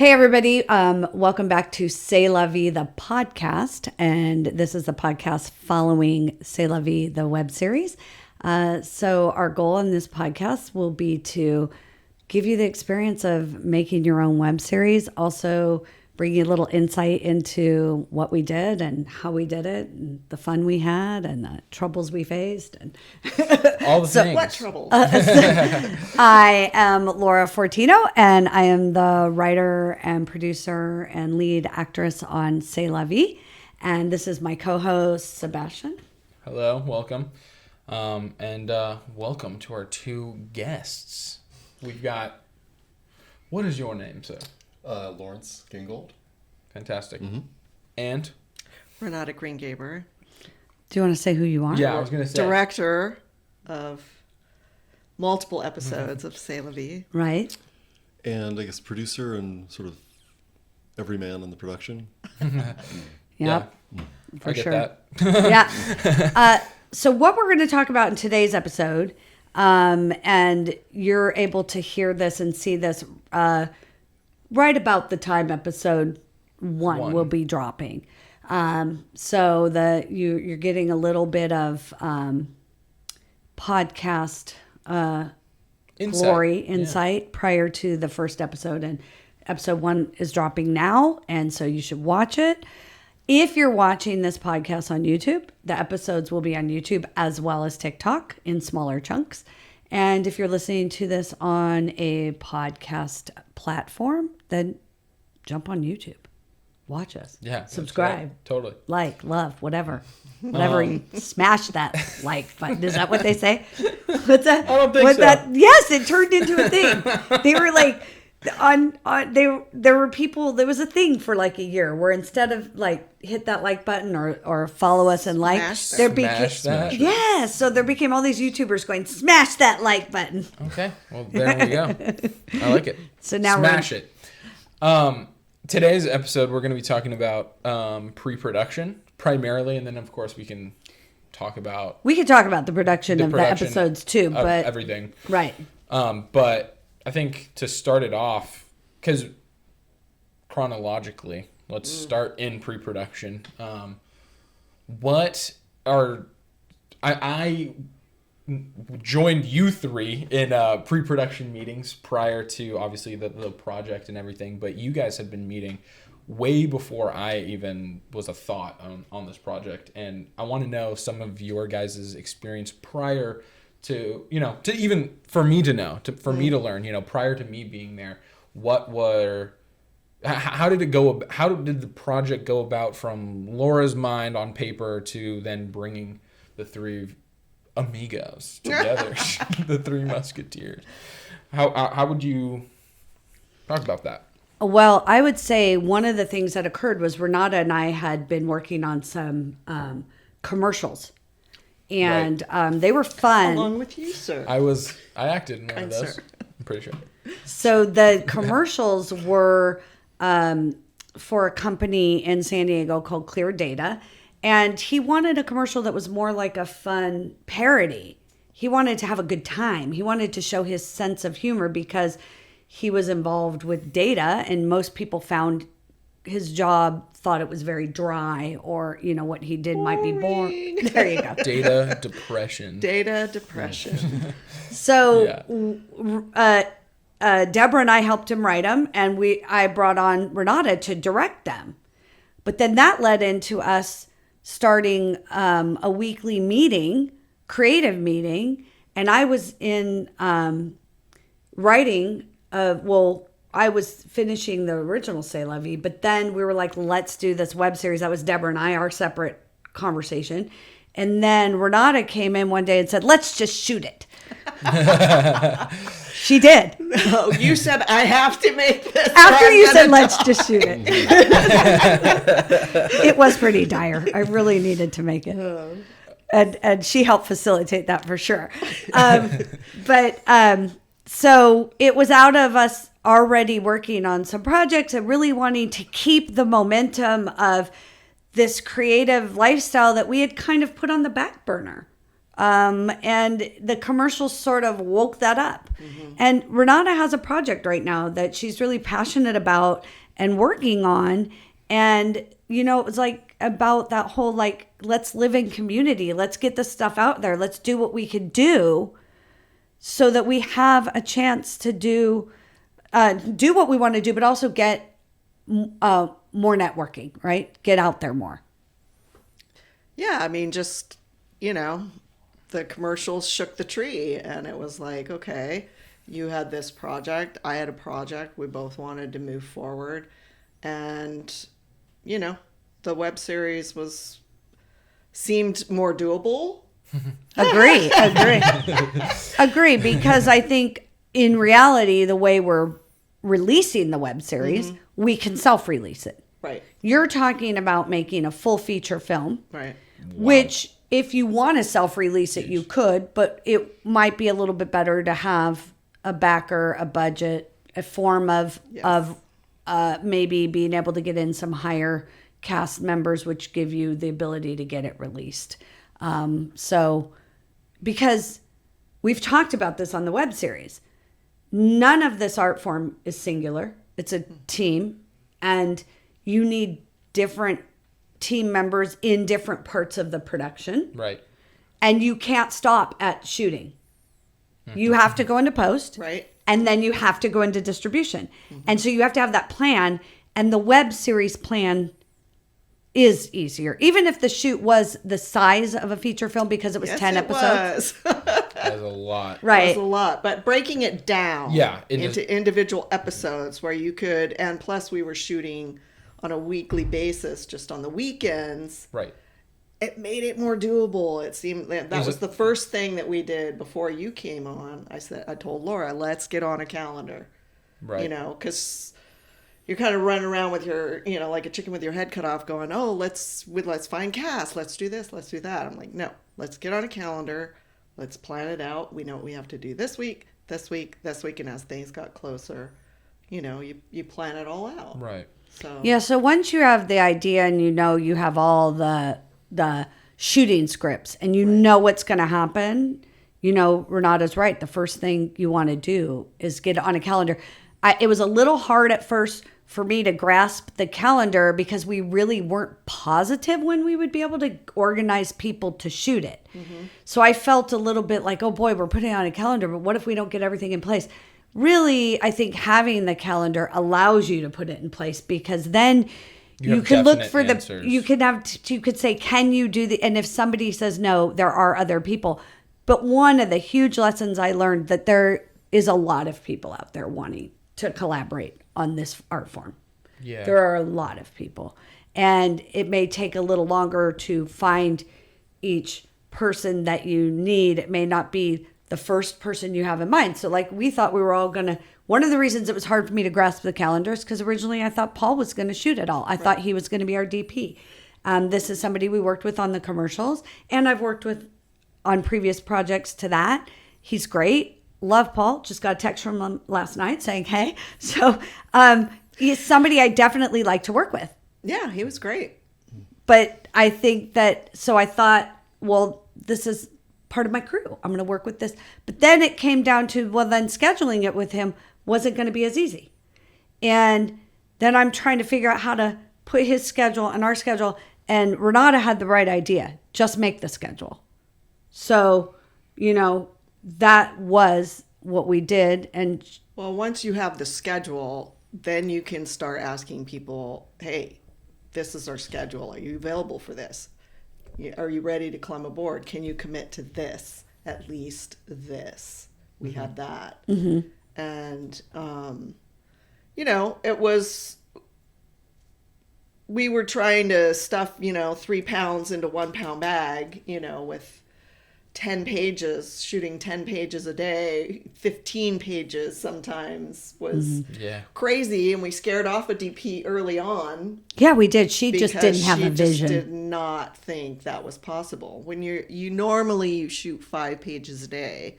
Hey, everybody. Welcome back to C'est La Vie, the podcast. And this is the podcast following C'est La Vie, the web series. So our goal in this podcast will be to give you the experience of making your own web series. Also, bring you a little insight into what we did and how we did it, and the fun we had and the troubles we faced. And all the things. What troubles? I am Laura Fortino, and I am the writer and producer and lead actress on C'est La Vie. And this is my co-host, Sebastian. Hello, welcome. And welcome to our two guests. We've got, what is your name, sir? Laurence, Gingold. Fantastic. Mm-hmm. And? Renata, Green-Gaber. Do you want to say who you are? Yeah, I was going to say. Director of multiple episodes of C'est La Vie. Right. And I guess producer and sort of every man in the production. Yeah, for I get sure. That. Yeah. So what we're going to talk about in today's episode, and you're able to hear this and see this right about the time episode one will be dropping. So you're getting a little bit of podcast insight prior to the first episode, and episode 1 is dropping now, and so you should watch it. If you're watching this podcast on YouTube, the episodes will be on YouTube as well as TikTok in smaller chunks. And if you're listening to this on a podcast platform, then jump on YouTube. Watch us. Yeah. Subscribe. Totally. Like, love, whatever. Whatever you smash that like button. Is that what they say? What's that? I don't think so. Yes, it turned into a thing. They were like there were people, there was a thing for like a year where instead of like hit that like button or follow us and like, Smash that. Yeah, so there became all these YouTubers going, smash that like button. Okay, well there we go. I like it. So now smash it. Today's episode we're going to be talking about pre-production primarily, and then of course we can talk about the production of the episodes too, but everything. Right. But I think to start it off, because chronologically, let's start in pre-production. I joined you three in pre-production meetings prior to obviously the project and everything, but you guys had been meeting way before I even was a thought on this project, and I want to know some of your guys' experience prior to, to even for me to know, for me to learn, prior to me being there, how did the project go about from Laura's mind on paper to then bringing the three amigos together, the three musketeers? How would you talk about that? Well, I would say one of the things that occurred was Renata and I had been working on some commercials. And they were fun. Along with you, sir. I acted in one of those. Sir. I'm pretty sure. So the commercials were for a company in San Diego called Clear Data. And he wanted a commercial that was more like a fun parody. He wanted to have a good time. He wanted to show his sense of humor because he was involved with data, and most people found his job, thought it was very dry, or what he did might be boring. There you go. Data depression. So Deborah and I helped him write them, and I brought on Renata to direct them. But then that led into us starting a weekly meeting, creative meeting, and I was in writing. I was finishing the original C'est La Vie, but then we were like, let's do this web series. That was Deborah and I, our separate conversation. And then Renata came in one day and said, let's just shoot it. She did. Oh, you said, I have to make this. After you said, let's just shoot it. It was pretty dire. I really needed to make it. And she helped facilitate that for sure. So it was out of us already working on some projects and really wanting to keep the momentum of this creative lifestyle that we had kind of put on the back burner And the commercials sort of woke that up. And Renata has a project right now that she's really passionate about and working on. And, you know, it was like about that whole, like, let's live in community. Let's get this stuff out there. Let's do what we can do so that we have a chance to do what we want to do, but also get more networking, right? Get out there more. Yeah, I mean, just, you know, the commercials shook the tree, and it was like, okay, you had this project, I had a project, we both wanted to move forward, and, you know, the web series seemed more doable. Agree, because I think in reality, the way we're releasing the web series, we can self-release it. Right. You're talking about making a full feature film, Right. which if you want to self-release it, you could, but it might be a little bit better to have a backer, a budget, a form of maybe being able to get in some higher cast members, which give you the ability to get it released. So, because we've talked about this on the web series, none of this art form is singular. It's a team, and you need different team members in different parts of the production. Right. And you can't stop at shooting. You have to go into post. Right. And then you have to go into distribution. And so you have to have that plan. And the web series plan is easier. Even if the shoot was the size of a feature film because it was 10 episodes. That was a lot. Right. It was a lot, but breaking it down into individual episodes where you could, and plus we were shooting on a weekly basis, just on the weekends. Right. It made it more doable. It seemed that was the first thing that we did before you came on. I told Laura, let's get on a calendar. Right. You know, because you're kind of running around with your, you know, like a chicken with your head cut off going, oh, let's find cast. Let's do this. Let's do that. I'm like, no, let's get on a calendar. Let's plan it out. We know what we have to do this week, this week, this week. And as things got closer, you know, you plan it all out. Right. So Yeah, so once you have the idea and you know you have all the shooting scripts and you know what's going to happen, you know, Renata's right. The first thing you want to do is get on a calendar. It was a little hard at first for me to grasp the calendar because we really weren't positive when we would be able to organize people to shoot it. So I felt a little bit like, oh boy, we're putting it on a calendar, but what if we don't get everything in place? Really, I think having the calendar allows you to put it in place because then you can look for answers. you could say, can you do the, and if somebody says no, there are other people. But one of the huge lessons I learned that there is a lot of people out there wanting to collaborate on this art form. Yeah. There are a lot of people. And it may take a little longer to find each person that you need. It may not be the first person you have in mind. So like we thought we were all going to, one of the reasons it was hard for me to grasp the calendar is because originally I thought Paul was going to shoot it all. I thought he was going to be our DP. This is somebody we worked with on the commercials, and I've worked with on previous projects to that. He's great. Love Paul. Just got a text from him last night saying, hey. So he's somebody I definitely like to work with. yeah, he was great. But I think that, so I thought, well, this is part of my crew. I'm going to work with this. But then it came down to, well, then scheduling it with him wasn't going to be as easy. And then I'm trying to figure out how to put his schedule and our schedule. And Renata had the right idea. Just make the schedule. So, you know, that was what we did. And Well, once you have the schedule, then you can start asking people, hey, this is our schedule. Are you available for this? Are you ready to climb aboard? Can you commit to this? At least this. We had that. And, you know, we were trying to stuff, 3 pounds into 1 pound bag, with 10 pages, shooting 10 pages a day, 15 pages sometimes was crazy. And we scared off a DP early on. Yeah, we did. She just didn't have a vision. She just did not think that was possible. When you normally shoot 5 pages a day,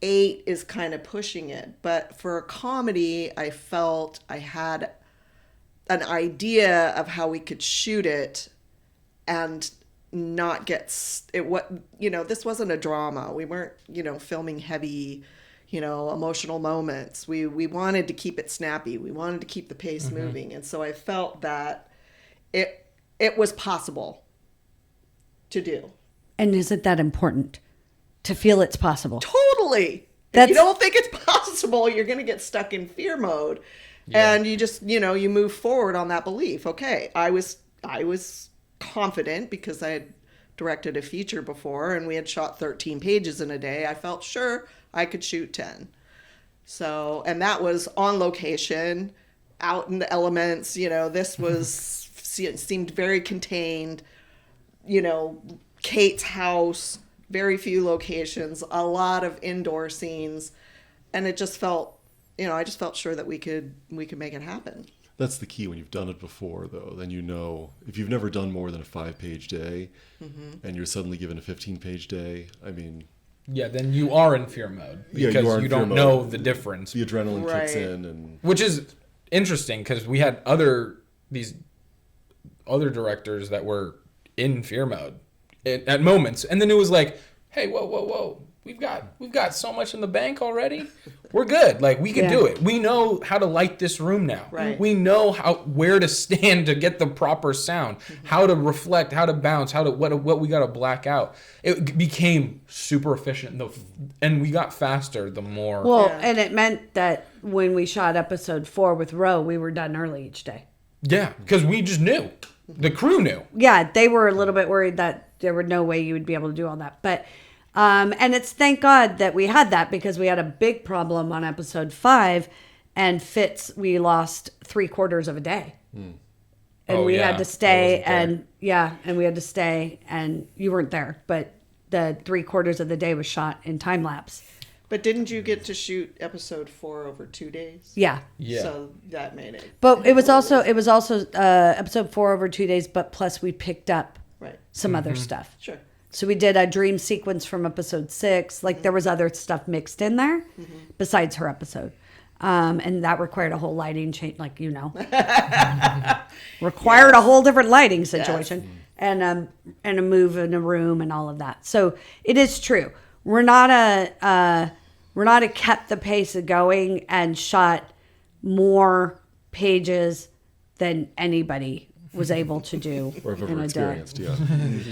8 is kind of pushing it. But for a comedy, I felt I had an idea of how we could shoot it and not get this wasn't a drama. We weren't, filming heavy, emotional moments. We wanted to keep it snappy. We wanted to keep the pace moving. And so I felt that it was possible to do. And isn't that important to feel it's possible? Totally. If you don't think it's possible, you're going to get stuck in fear mode. Yeah. And you just, you move forward on that belief. Okay, I was confident because I had directed a feature before and we had shot 13 pages in a day. I felt sure I could shoot 10. So, and that was on location, out in the elements. This was seemed very contained. Kate's house, very few locations, a lot of indoor scenes, and it just felt, I just felt sure that we could make it happen. That's the key when you've done it before, though. Then if you've never done more than a 5-page day, and you're suddenly given a 15-page day, I mean. Yeah, then you are in fear mode because you don't know the difference. The adrenaline kicks in, which is interesting because we had these other directors that were in fear mode at moments, and then it was like, hey, whoa, we've got so much in the bank already. We're good. Like, we can do it. We know how to light this room now. Right. We know where to stand to get the proper sound, how to reflect, how to bounce, what we got to black out. It became super efficient, and we got faster the more. Well, and it meant that when we shot episode 4 with Ro, we were done early each day. Yeah, because we just knew. The crew knew. Yeah, they were a little bit worried that there were no way you would be able to do all that. But and it's thank God that we had that because we had a big problem on episode 5 and Fitz, we lost 3/4 of a day. And we had to stay and we had to stay and you weren't there, but the 3/4 of the day was shot in time lapse. But didn't you get to shoot episode 4 over 2 days? Yeah. So that made it. But it was also episode 4 over 2 days, but plus we picked up some other stuff. Sure. So we did a dream sequence from episode 6. Like there was other stuff mixed in there besides her episode. And that required a whole lighting change, like, required a whole different lighting situation and a move in a room and all of that. So it is true. We're not kept the pace of going and shot more pages than anybody was able to do in a day.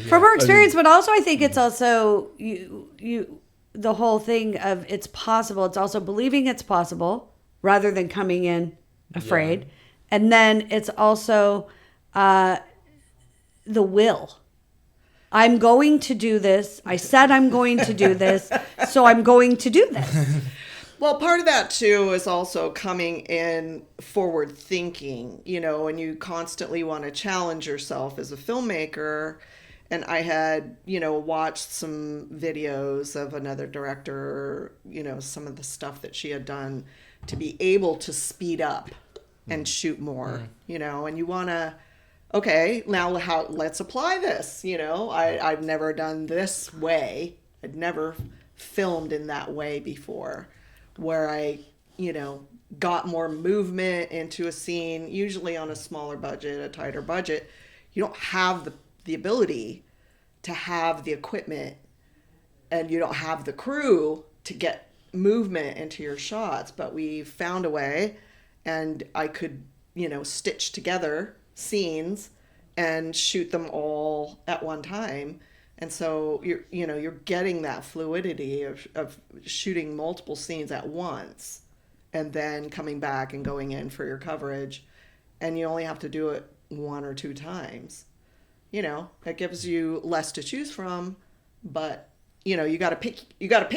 From our experience, but also I think it's also the whole thing of it's possible. It's also believing it's possible rather than coming in afraid. And then it's also the will. I'm going to do this. I said I'm going to do this, so I'm going to do this. Well, part of that, too, is also coming in forward thinking, and you constantly want to challenge yourself as a filmmaker. And I had, watched some videos of another director, some of the stuff that she had done to be able to speed up and shoot more, and you want to, okay, now let's apply this. I've never done this way. I'd never filmed in that way before, where I, got more movement into a scene, usually on a smaller budget, a tighter budget. You don't have the ability to have the equipment and you don't have the crew to get movement into your shots, but we found a way and I could, stitch together scenes and shoot them all at one time. And so you're getting that fluidity of shooting multiple scenes at once and then coming back and going in for your coverage, and you only have to do it 1 or 2 times. It gives you less to choose from, but you got to pick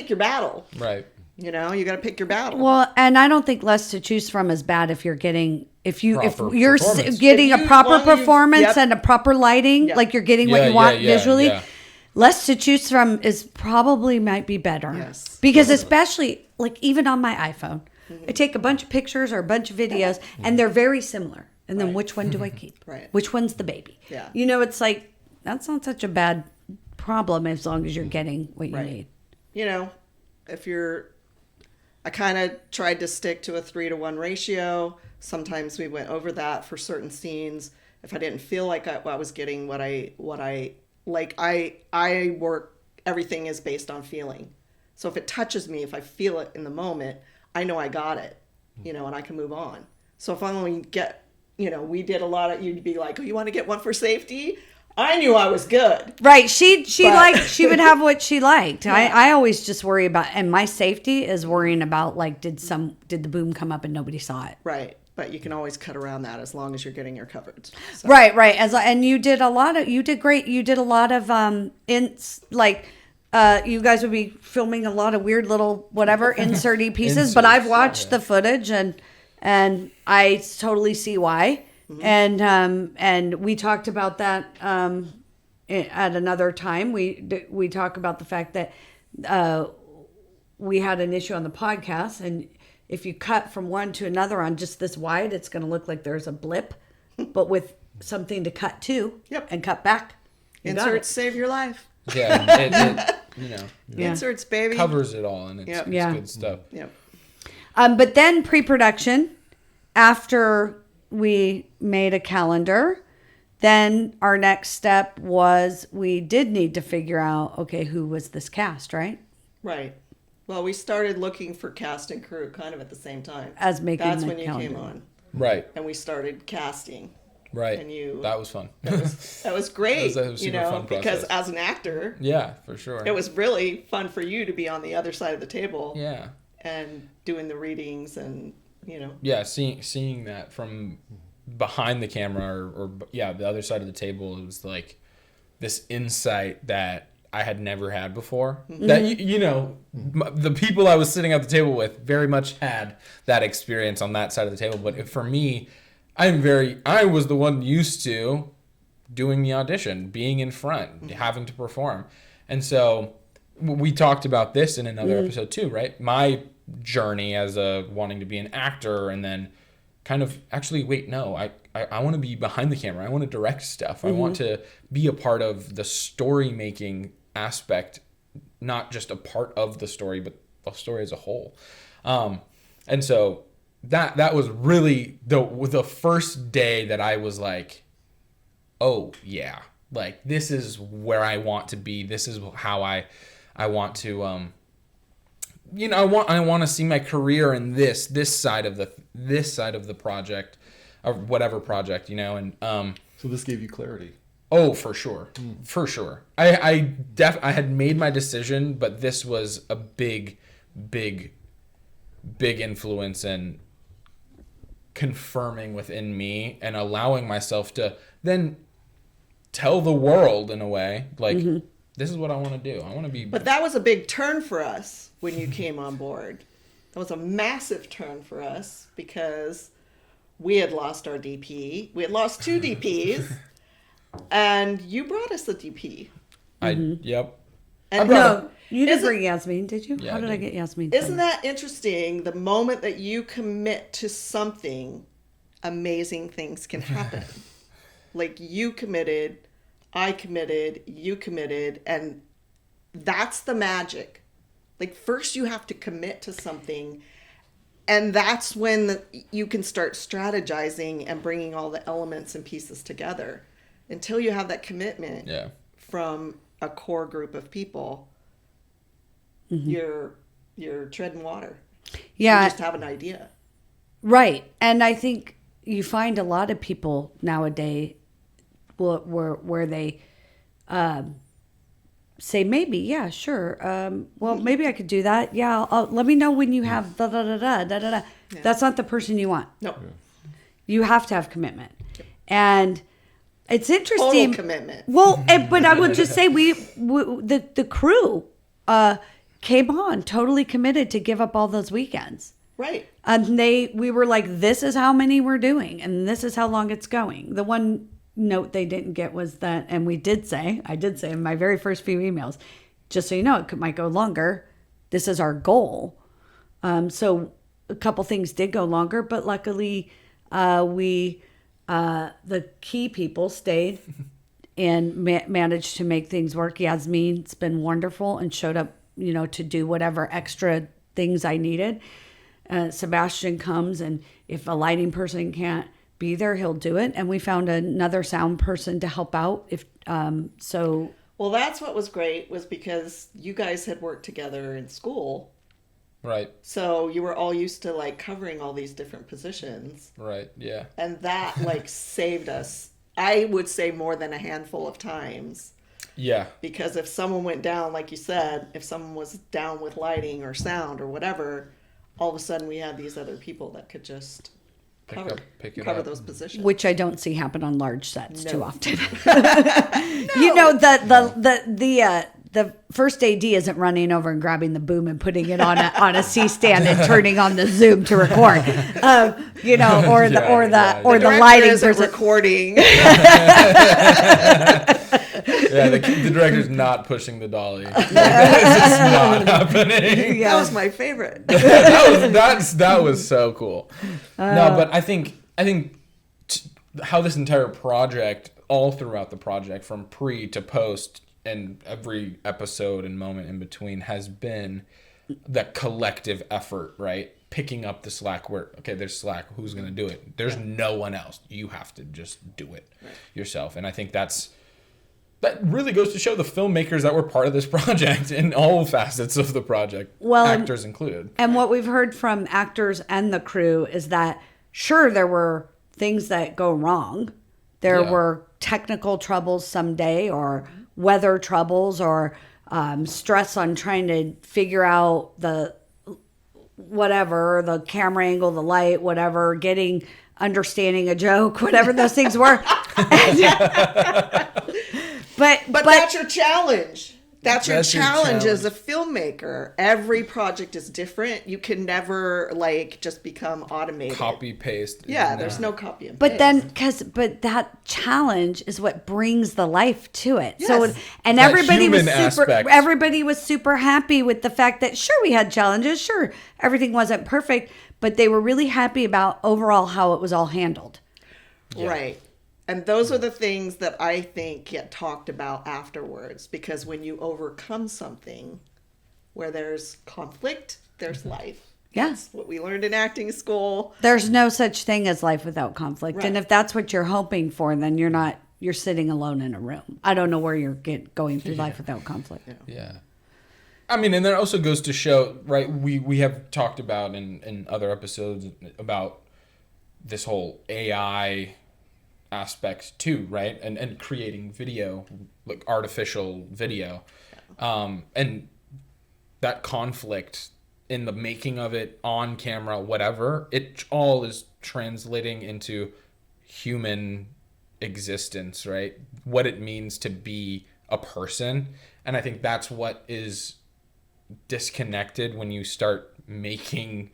your battle. Right. You got to pick your battle. Well, and I don't think less to choose from is bad if you're getting if you're performance. getting a proper performance and a proper lighting, like you're getting what you want visually. Yeah. Less to choose from is probably might be better. Yes. Because especially like even on my iPhone, I take a bunch of pictures or a bunch of videos and they're very similar. And then which one do I keep? Right. Which one's the baby? Yeah. It's like that's not such a bad problem as long as you're getting what you need. I kind of tried to stick to a 3-to-1 ratio. Sometimes we went over that for certain scenes. If I didn't feel like I was getting what I Like I work, everything is based on feeling. So if it touches me, if I feel it in the moment, I know I got it, and I can move on. So if I only get, we did a lot of, you'd be like, oh, you want to get one for safety? I knew I was good. Right. She would have what she liked. Yeah. I always just worry about, and my safety is worrying about, like, did the boom come up and nobody saw it? Right. But you can always cut around that as long as you're getting your coverage. So. Right. And you did great. You did a lot of, you guys would be filming a lot of weird little whatever inserty pieces, but I've watched the footage and I totally see why. Mm-hmm. And we talked about that at another time. We talk about the fact that we had an issue on the podcast, and if you cut from one to another on just this wide, it's going to look like there's a blip, but with something to cut to. Yep. And cut back. Inserts save your life. Yeah, Inserts, baby, covers it all, and it's good stuff. Yep. But then pre-production, after we made a calendar, then our next step was we did need to figure out, okay, who was this cast, right? Right. Well, we started looking for cast and crew kind of at the same time. As making That's the when you calendar. came on. Right. And we started casting. Right. And that was fun. That was great. that was super fun because process. as an actor, yeah, for sure, it was really fun for you to be on the other side of the table. Yeah. And doing the readings and, Yeah, seeing that from behind the camera or the other side of the table, it was like this insight that I had never had before. Mm-hmm. That, the people I was sitting at the table with very much had that experience on that side of the table. But for me, I was the one used to doing the audition, being in front, having to perform. And so we talked about this in another episode too, right? My journey as wanting to be an actor, and then kind of actually, I want to be behind the camera. I want to direct stuff. I want to be a part of the story making aspect, not just a part of the story, but the story as a whole. And so that was really the first day that I was like, oh yeah, like this is where I want to be. This is how I want to, I want to see my career in this side of the project, or whatever project, and so this gave you clarity. Oh, for sure. For sure. I had made my decision, but this was a big influence in confirming within me and allowing myself to then tell the world in a way, like, this is what I want to do. I want to be. But that was a big turn for us when you came on board. That was a massive turn for us because we had lost our DP. We had lost 2 DPs. And you brought us the DP. Yep. And no, you didn't bring Yasmin, did you? Yeah, How did I get Yasmin? Isn't that interesting? The moment that you commit to something, amazing things can happen. Like you committed, I committed, you committed, and that's the magic. Like first you have to commit to something, and that's when you can start strategizing and bringing all the elements and pieces together. Until you have that commitment from a core group of people, you're treading water. Yeah. You just have an idea. Right. And I think you find a lot of people nowadays where they say, maybe, yeah, sure. Well, maybe I could do that. Yeah, let me know when you have da-da-da-da, da-da-da. Yeah. That's not the person you want. No. You have to have commitment. And it's interesting. Total commitment. Well, but I would just say the crew came on totally committed to give up all those weekends. Right. And we were like, this is how many we're doing, and this is how long it's going. The one note they didn't get was that, and I did say in my very first few emails, just so you know, might go longer. This is our goal. So a couple things did go longer, but luckily the key people stayed and managed to make things work. Yasmin's been wonderful and showed up, to do whatever extra things I needed. Sebastian comes, and if a lighting person can't be there, he'll do it. And we found another sound person to help out. Well, that's what was great, was because you guys had worked together in school. Right. So you were all used to like covering all these different positions. Right. Yeah. And that like saved us, I would say, more than a handful of times. Yeah. Because if someone went down, like you said, if someone was down with lighting or sound or whatever, all of a sudden we had these other people that could just pick it cover up. those positions. which I don't see happen on large sets too No. often. You know, the first AD isn't running over and grabbing the boom and putting it on a C stand and turning on the Zoom to record. You know, or the Director lighting isn't person. recording. Yeah, the director's not pushing the dolly. Like, it's not happening. That was my favorite. that was so cool. No, but I think how this entire project, all throughout the project, from pre to post, and every episode and moment in between, has been that collective effort, right? Picking up the slack where, okay, there's slack. Who's going to do it? There's no one else. You have to just do it yourself. And I think that really goes to show the filmmakers that were part of this project in all facets of the project, actors included. And what we've heard from actors and the crew is that, sure, there were things that go wrong. There were technical troubles someday, or weather troubles, or stress on trying to figure out the camera angle, the light, whatever, understanding a joke, whatever those things were. But that's your challenge. That's your That's your challenge as a challenge. filmmaker. Every project is different. You can never like just become automated. Copy paste. Yeah, there's no copy and But paste. but that challenge is what brings the life to it. Yes. So, and That everybody was human super. aspect. Everybody was super happy with the fact that, sure, we had challenges. Sure, everything wasn't perfect, but they were really happy about overall how it was all handled. Right. And those are the things that I think get talked about afterwards, because when you overcome something where there's conflict, there's life. Yeah. That's what we learned in acting school. There's no such thing as life without conflict, and Right. if that's what you're hoping for, then you're sitting alone in a room. I don't know where you're going through life without conflict. Yeah. I mean, and that also goes to show, right, we have talked about in other episodes about this whole AI aspect too, right? And creating video, like artificial video. And that conflict in the making of it, on camera, whatever, it all is translating into human existence, right? What it means to be a person. And I think that's what is disconnected when you start making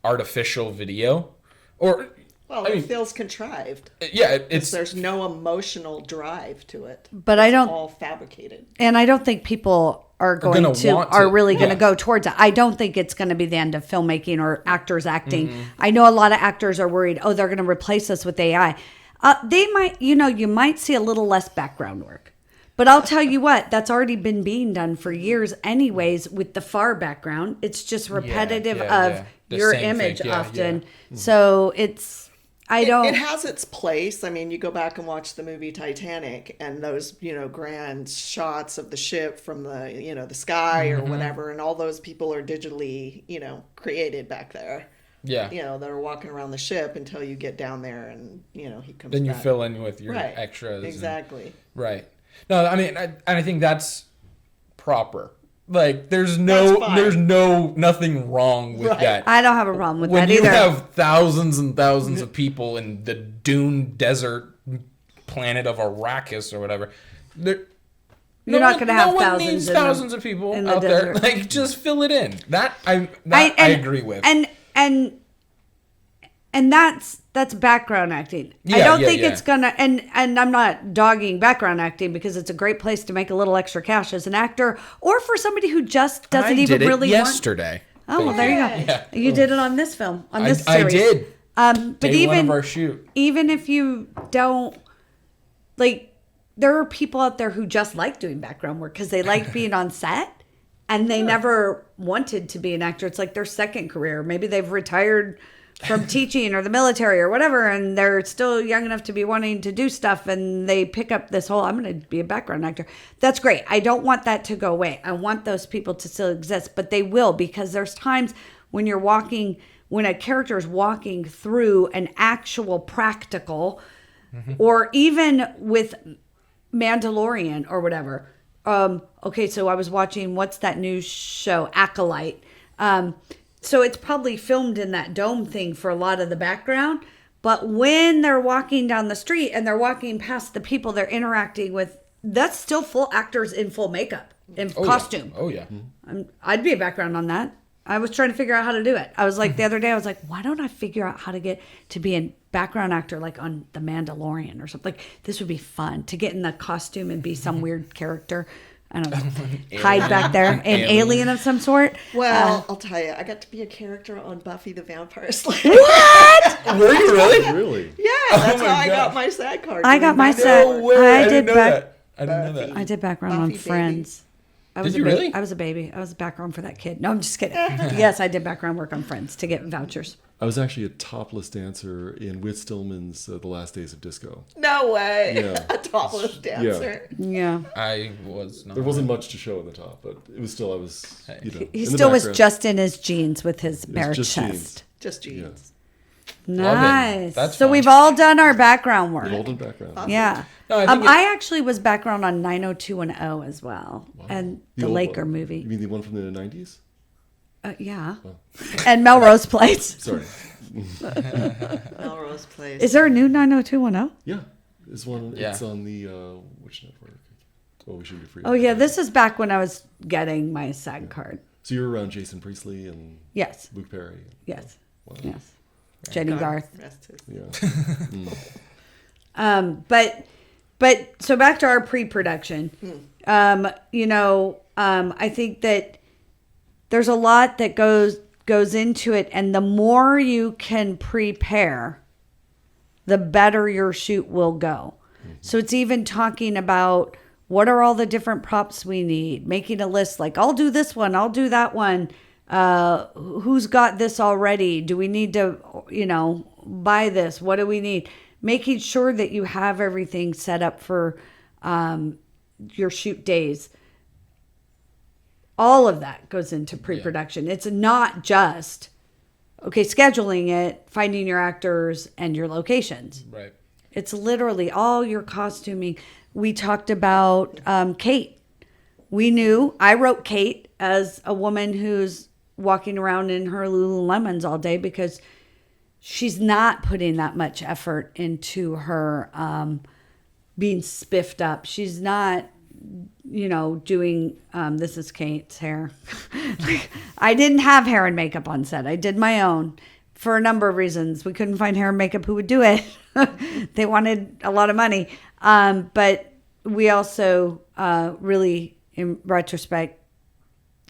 artificial video. Or It feels contrived. yeah, it's There's no emotional drive to it. But It's I don't- all fabricated. And I don't think people are gonna want to, really going to yeah. go towards it. I don't think it's going to be the end of filmmaking or actors acting. Mm-hmm. I know a lot of actors are worried, they're going to replace us with AI. They might, you might see a little less background work. But I'll tell you what, that's already been being done for years anyways with the far background. It's just repetitive of The your same thing. image Yeah, often. yeah. So it's, It has its place. I mean, you go back and watch the movie Titanic, and those, grand shots of the ship from the, the sky or whatever, and all those people are digitally, created back there. yeah. That are walking around the ship until you get down there and, he comes Then you back. fill in with your Right. extras. Exactly. Right. No, I mean, I think that's proper. Like, there's That's fine. nothing wrong with Right. that. I don't have a problem with When that you either. have thousands and thousands of people in the dune desert planet of Arrakis or whatever, You're not going to have one thousands needs in the- thousands of people in the out there. desert. Like, just fill it in. That I agree with. And that's background acting. I Yeah, don't yeah, think yeah. it's gonna, and I'm not dogging background acting because it's a great place to make a little extra cash as an actor, or for somebody who just doesn't I even did it really yesterday. want. Oh, well, there you go. Yeah. You did it on this film, on this I series. did. But Day one even of our shoot. even if you don't like, there are people out there who just like doing background work because they like being on set and they never wanted to be an actor. It's like their second career. Maybe they've retired from teaching or the military or whatever, and they're still young enough to be wanting to do stuff, and they pick up this whole, I'm going to be a background actor. That's great. I don't want that to go away. I want those people to still exist, but they will, because there's times when when a character is walking through an actual practical, or even with Mandalorian or whatever. Okay, so I was watching, what's that new show, Acolyte. So it's probably filmed in that dome thing for a lot of the background. But when they're walking down the street and they're walking past the people they're interacting with, that's still full actors in full makeup, in costume. Yeah. Oh, yeah. I'd be a background on that. I was trying to figure out how to do it. I was like, the other day, I was like, why don't I figure out how to get to be a background actor like on The Mandalorian or something? Like, this would be fun to get in the costume and be some weird character. I don't know. Hide back there. An alien of some sort. Well, I'll tell you, I got to be a character on Buffy the Vampire Slayer. What? Were you really? Really? Yeah, that's my how I God. got my SAG card. I got my Buffy. SAG. No way. I I did didn't know back- that. I didn't know that. I did background Buffy, on baby. Friends. I was Did you a baby. really? I was a baby. I was a background for that kid. No, I'm just kidding. Yes, I did background work on Friends to get vouchers. I was actually a topless dancer in Whit Stillman's The Last Days of Disco. No way. Yeah. A topless dancer. Yeah. I was not. There wasn't much to show in the top, but it was still, I was, you know. He in the still was background. just in his jeans with his bare just chest. jeans. Just jeans. Love it. Nice. That's so fun. we've all done our background work. Golden background. Yeah. No, I think I actually was background on 90210 as well. And the old Laker one. movie. You mean the one from the 90s? Yeah. And Melrose Place. Sorry. Melrose Place. Is there a new 90210? Yeah. This one, Yeah. it's on the, which network? Oh, we should be free. Oh, yeah. This is back when I was getting my SAG card. So you're around Jason Priestley and Yes. Luke Perry. Yes. Wow. Yes. Jenny God Garth. rest his- Yeah. But so back to our pre-production. I think that there's a lot that goes into it, and the more you can prepare, the better your shoot will go. So it's even talking about what are all the different props we need, making a list like, I'll do this one, I'll do that one. Who's got this already? Do we need to, buy this? What do we need? Making sure that you have everything set up for your shoot days. All of that goes into pre-production. It's not just, scheduling it, finding your actors and your locations. Right. It's literally all your costuming. We talked about Kate. I wrote Kate as a woman who's walking around in her Lululemons all day because she's not putting that much effort into her being spiffed up. She's not, doing, this is Kate's hair. I didn't have hair and makeup on set. I did my own for a number of reasons. We couldn't find hair and makeup who would do it. They wanted a lot of money. But we also really, in retrospect,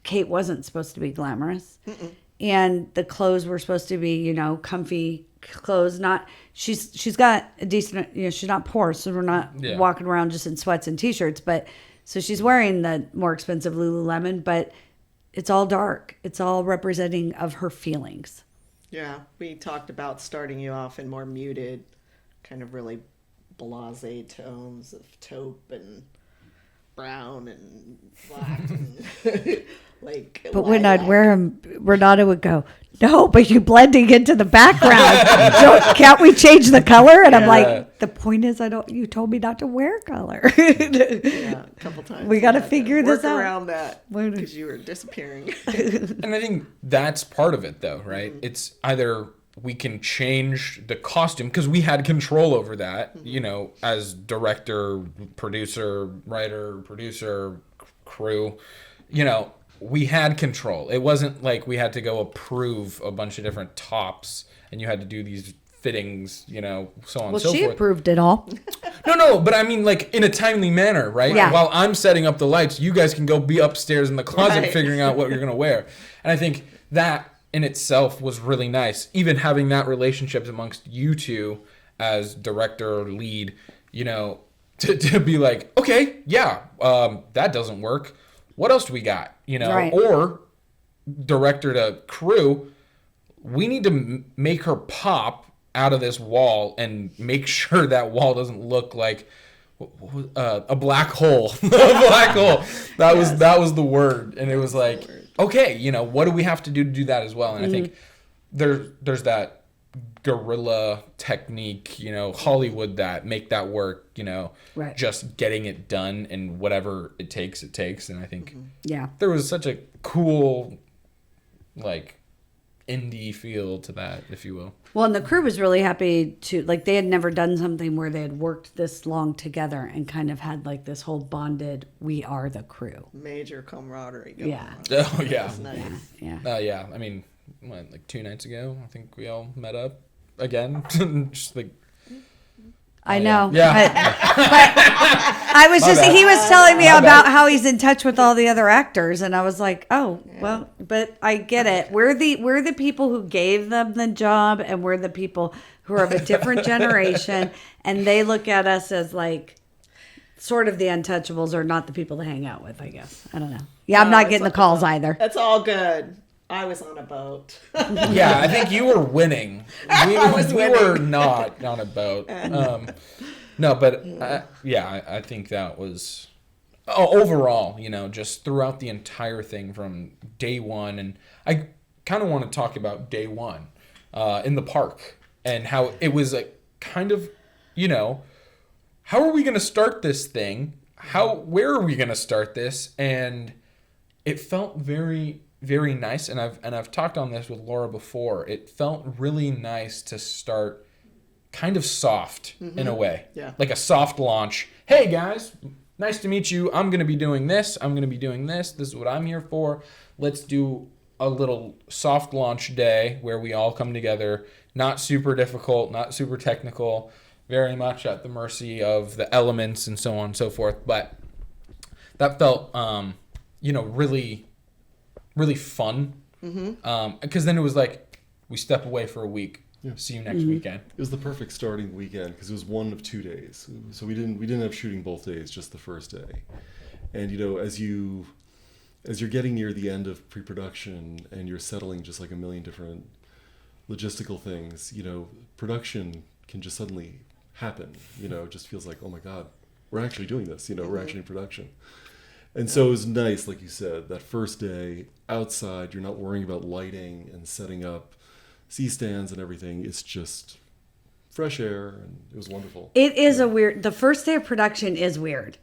Kate wasn't supposed to be glamorous. Mm-mm. And the clothes were supposed to be, comfy clothes. She's got a decent, she's not poor, so we're not walking around just in sweats and t-shirts. But so she's wearing the more expensive Lululemon, but it's all dark. It's all representing of her feelings. Yeah, we talked about starting you off in more muted, kind of really blasé tones of taupe and brown and black and But when I'd wear them, Renata would go, "No, but you're blending into the background. Can't we change the color?" And I'm like, "The point is, you told me not to wear color." Yeah, a couple times. We got to figure this out. Work around that because you were disappearing. And I think that's part of it, though, right? Mm-hmm. It's either we can change the costume because we had control over that, as director, producer, writer, producer, crew, we had control. It wasn't like we had to go approve a bunch of different tops and you had to do these fittings, so on and so forth. Well, she approved it all. No, but I mean like in a timely manner, right? Yeah. While I'm setting up the lights, you guys can go be upstairs in the closet Right. figuring out what you're going to wear. And I think that in itself was really nice. Even having that relationship amongst you two as director or lead, to be like, okay, yeah, that doesn't work. What else do we got? Right. Or director to crew, we need to make her pop out of this wall and make sure that wall doesn't look like a black hole. A black hole. That was the word. And it was like, okay, you know, what do we have to do that as well? And I think there's that guerrilla technique, you know, Hollywood that make that work, you know, just getting it done and whatever it takes. And I think there was such a cool, like, indie feel to that, if you will. Well, and the crew was really happy to, like, they had never done something where they had worked this long together and kind of had like this whole bonded, we are the crew. Major camaraderie going on. Oh, yeah. Nice. Yeah. I mean, like 2 nights ago, I think we all met up again. Just like, I know. Yeah. But I was he was telling me about how he's in touch with all the other actors, and I was like, oh, well, but I get it. We're the people who gave them the job, and we're the people who are of a different generation, and they look at us as like sort of the untouchables, or not the people to hang out with, I guess. I don't know. Yeah, I'm not getting the calls either. That's all good. I was on a boat. Yeah, I think you were winning. We were not on a boat. No, but I think that was overall, you know, just throughout the entire thing from day one. And I kind of want to talk about day one in the park and how it was like kind of, you know, how are we going to start this thing? Where are we going to start this? And it felt very, very nice, and I've talked on this with Laura before. It felt really nice to start kind of soft in a way. Yeah. Like a soft launch. Hey guys, nice to meet you. I'm going to be doing this. I'm going to be doing this. This is what I'm here for. Let's do a little soft launch day where we all come together. Not super difficult, not super technical, very much at the mercy of the elements and so on and so forth. But that felt, you know, really fun, because then it was like we step away for a week. See you next weekend. It was the perfect starting weekend because it was one of 2 days, so we didn't have shooting both days, just the first day. And you know, as you're getting near the end of pre-production and you're settling just like a million different logistical things, you know, production can just suddenly happen. You know, it just feels like, oh my God, we're actually doing this. You know, we're actually in production. And so it was nice, like you said, that first day outside, you're not worrying about lighting and setting up C-stands and everything. It's just fresh air, and it was wonderful. It is the first day of production is weird.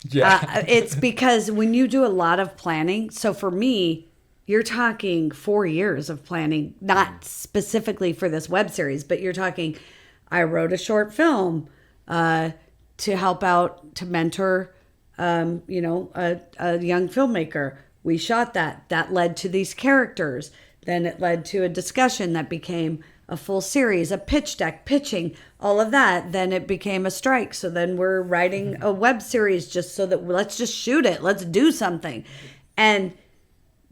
Yeah. It's because when you do a lot of planning, so for me, you're talking 4 years of planning, not specifically for this web series, but you're talking, I wrote a short film to help out, to mentor you know, a young filmmaker. We shot that. That led to these characters. Then it led to a discussion that became a full series, a pitch deck, pitching, all of that. Then it became a strike. So then we're writing a web series just so that let's just shoot it. Let's do something. And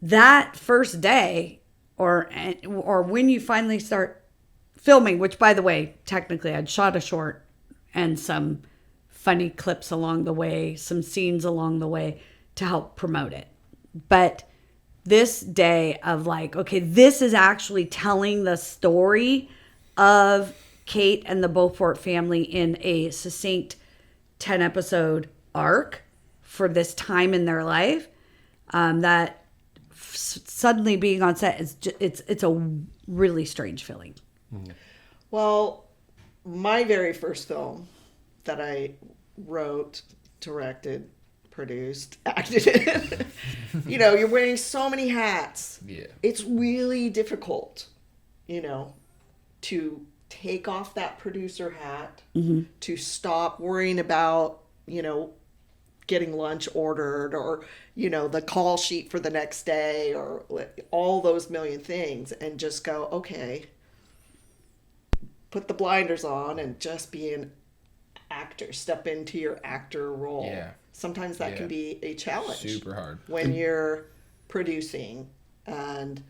that first day, or when you finally start filming, which by the way, technically I'd shot a short and some funny clips along the way, some scenes along the way to help promote it. But this day of like, okay, this is actually telling the story of Kate and the Beaufort family in a succinct 10-episode arc for this time in their life. That suddenly being on set is it's a really strange feeling. Well, my very first film that I wrote, directed, produced, acted in. You know, you're wearing so many hats. Yeah. It's really difficult, you know, to take off that producer hat, to stop worrying about, you know, getting lunch ordered or, you know, the call sheet for the next day or all those million things, and just go, okay, put the blinders on and just be an actor. Step into your actor role. Yeah. Sometimes that can be a challenge. Super hard. When you're producing and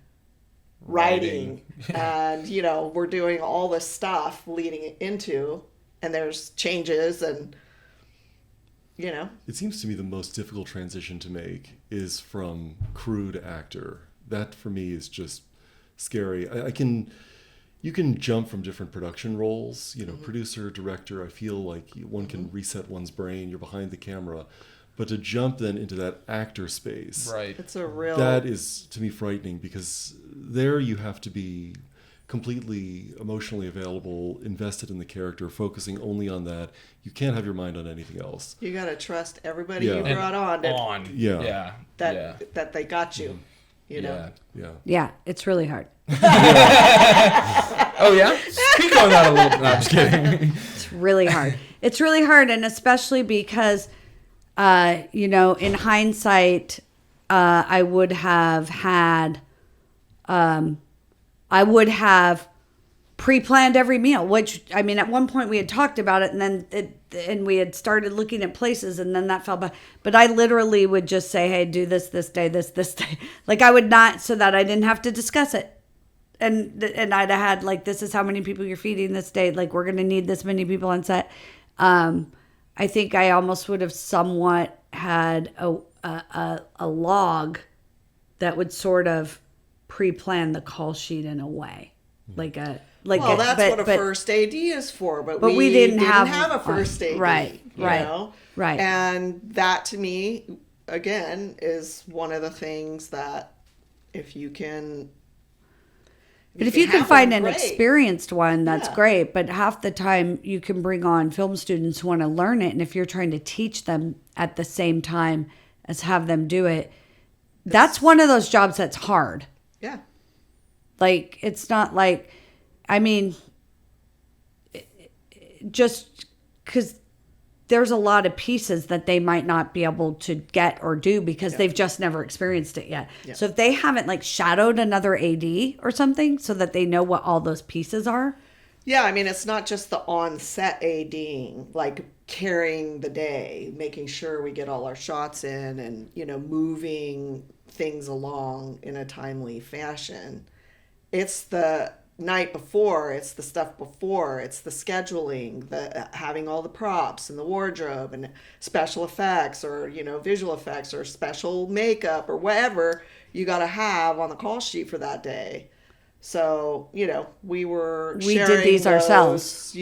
writing and, you know, we're doing all this stuff leading into, and there's changes and, you know. It seems to me the most difficult transition to make is from crew to actor. That for me is just scary. You can jump from different production roles, producer, director. I feel like one can reset one's brain. You're behind the camera. But to jump then into that actor space, Right. It's a real... that is, to me, frightening, because there you have to be completely emotionally available, invested in the character, focusing only on that. You can't have your mind on anything else. You got to trust everybody Yeah. you brought on. Yeah. That they got you, you know? Yeah. Yeah, it's really hard. Oh yeah. Speak on that a little bit. No, I'm just kidding. It's really hard. It's really hard, and especially because, in hindsight, I would have pre-planned every meal. Which, I mean, at one point we had talked about it, and then we had started looking at places, and then that fell by. But I literally would just say, "Hey, do this day, this day." Like, I would not, so that I didn't have to discuss it. And I'd have had, like, this is how many people you're feeding this day. Like, we're going to need this many people on set. I think I almost would have somewhat had a log that would sort of pre-plan the call sheet in a way. That's what a first AD is for. But we didn't have a first AD. Right. Right. And that, to me, again, is one of the things that if you can... But if you can have find one, an great. experienced one, that's Yeah. great. But half the time you can bring on film students who want to learn it. And if you're trying to teach them at the same time as have them do it, that's one of those jobs that's hard. Yeah. Like, it's not like, I mean, just because there's a lot of pieces that they might not be able to get or do because they've just never experienced it yet. Yeah. So if they haven't, like, shadowed another AD or something so that they know what all those pieces are. Yeah, I mean, it's not just the on-set ADing, like carrying the day, making sure we get all our shots in and, moving things along in a timely fashion. It's the night before, it's the stuff before, it's the scheduling, the having all the props and the wardrobe and special effects or, visual effects or special makeup or whatever you got to have on the call sheet for that day. So, we did these ourselves.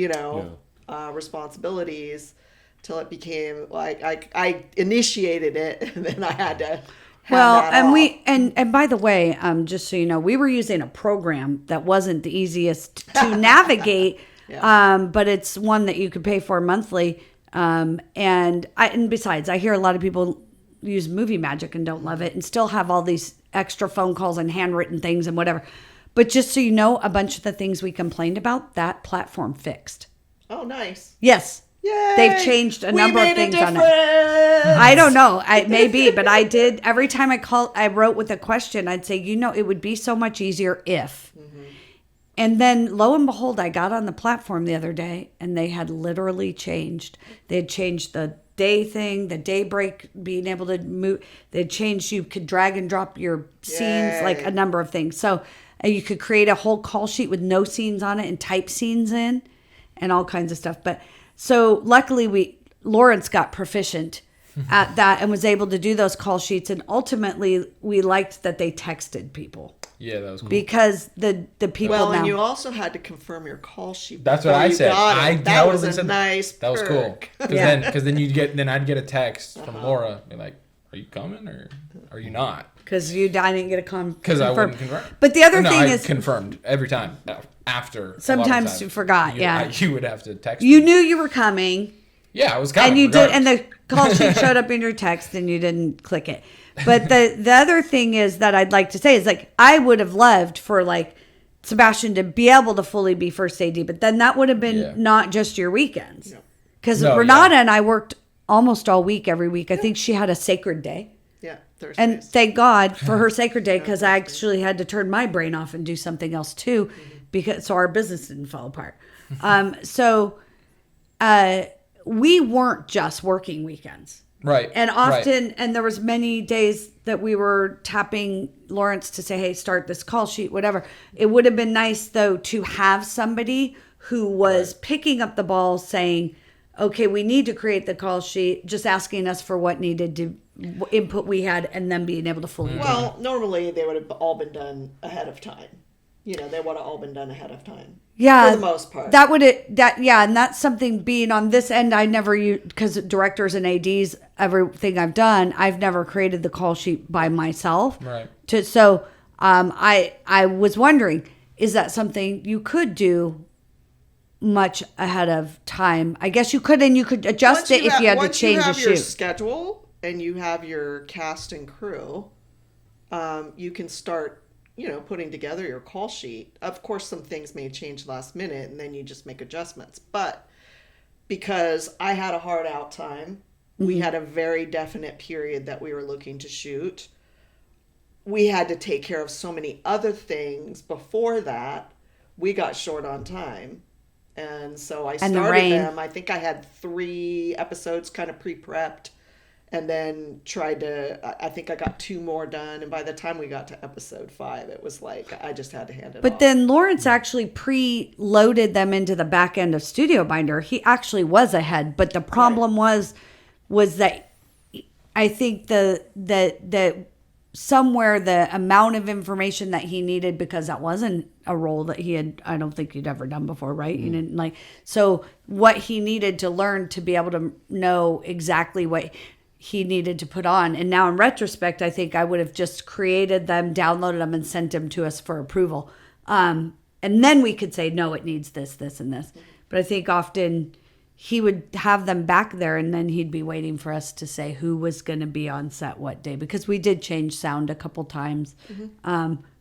Responsibilities till it became like I initiated it and then I had to Well, that and off. and by the way, just so you know, we were using a program that wasn't the easiest to navigate, but it's one that you could pay for monthly. And besides, I hear a lot of people use Movie Magic and don't love it, and still have all these extra phone calls and handwritten things and whatever. But just so you know, a bunch of the things we complained about, that platform fixed. Oh, nice. Yes. Yay! They've changed a number of things on it. it. I don't know. It may be, but I did. Every time I wrote with a question, I'd say, it would be so much easier if. Mm-hmm. And then lo and behold, I got on the platform the other day and they had literally changed. They had changed the day thing, the day break, being able to move. They'd changed, you could drag and drop your scenes, like a number of things. So you could create a whole call sheet with no scenes on it and type scenes in and all kinds of stuff. But so luckily Laurence got proficient at that and was able to do those call sheets. And ultimately we liked that they texted people. Yeah, that was cool. Because the people Well, now. and you also had to confirm your call sheet. That's what before I you said. got it. That was a said nice that was cool. perk. Because then I'd get a text from Laura, be like, "Are you coming or are you not?" Because I didn't get a Because I wouldn't confirm. But the other No, thing I is, confirmed every time after. a lot of sometimes times. you forgot. You would have to text. You me. knew you were coming. Yeah, I was coming. And you did, and regardless. the call sheet showed up in your text, and you didn't click it. But the other thing is that I'd like to say is, like, I would have loved for, like, Sebastian to be able to fully be first AD, but then that would have been not just your weekends. Because Renata and I worked almost all week, every week. I think she had a sacred day. Yeah, Thursdays. And thank God for her sacred day, because I actually had to turn my brain off and do something else too, because so our business didn't fall apart. We weren't just working weekends. Right. And often, and there was many days that we were tapping Laurence to say, hey, start this call sheet, whatever. It would have been nice, though, to have somebody who was picking up the ball saying, okay, we need to create the call sheet, just asking us for what needed to input we had, and then being able to fully do it. Well, normally they would have all been done ahead of time. you know, they would have all been done ahead of time. Yeah, for the most part. And that's something being on this end. I never use, because directors and ads, everything I've done, I've never created the call sheet by myself. Right. I was wondering, is that something you could do much ahead of time? I guess you could, and you could adjust it if you had to change the Once you have your shoot. schedule and you have your cast and crew, you can start, you know, putting together your call sheet. Of course, some things may change last minute and then you just make adjustments. But because I had a hard out time, we had a very definite period that we were looking to shoot. We had to take care of so many other things before that. We got short on time. And so I started them. I think I had 3 episodes kind of pre-prepped. And then I think I got 2 more done. And by the time we got to episode 5, it was like, I just had to hand it off. But then Laurence actually pre-loaded them into the back end of Studio Binder. He actually was ahead. But the problem was that I think that somewhere the amount of information that he needed, because that wasn't a role that I don't think he'd ever done before, right? You didn't so what he needed to learn to be able to know exactly what he needed to put on. And now in retrospect, I think I would have just created them, downloaded them, and sent them to us for approval. And then we could say, no, it needs this, this, and this. But I think often he would have them back there, and then he'd be waiting for us to say who was going to be on set what day, because we did change sound a couple times.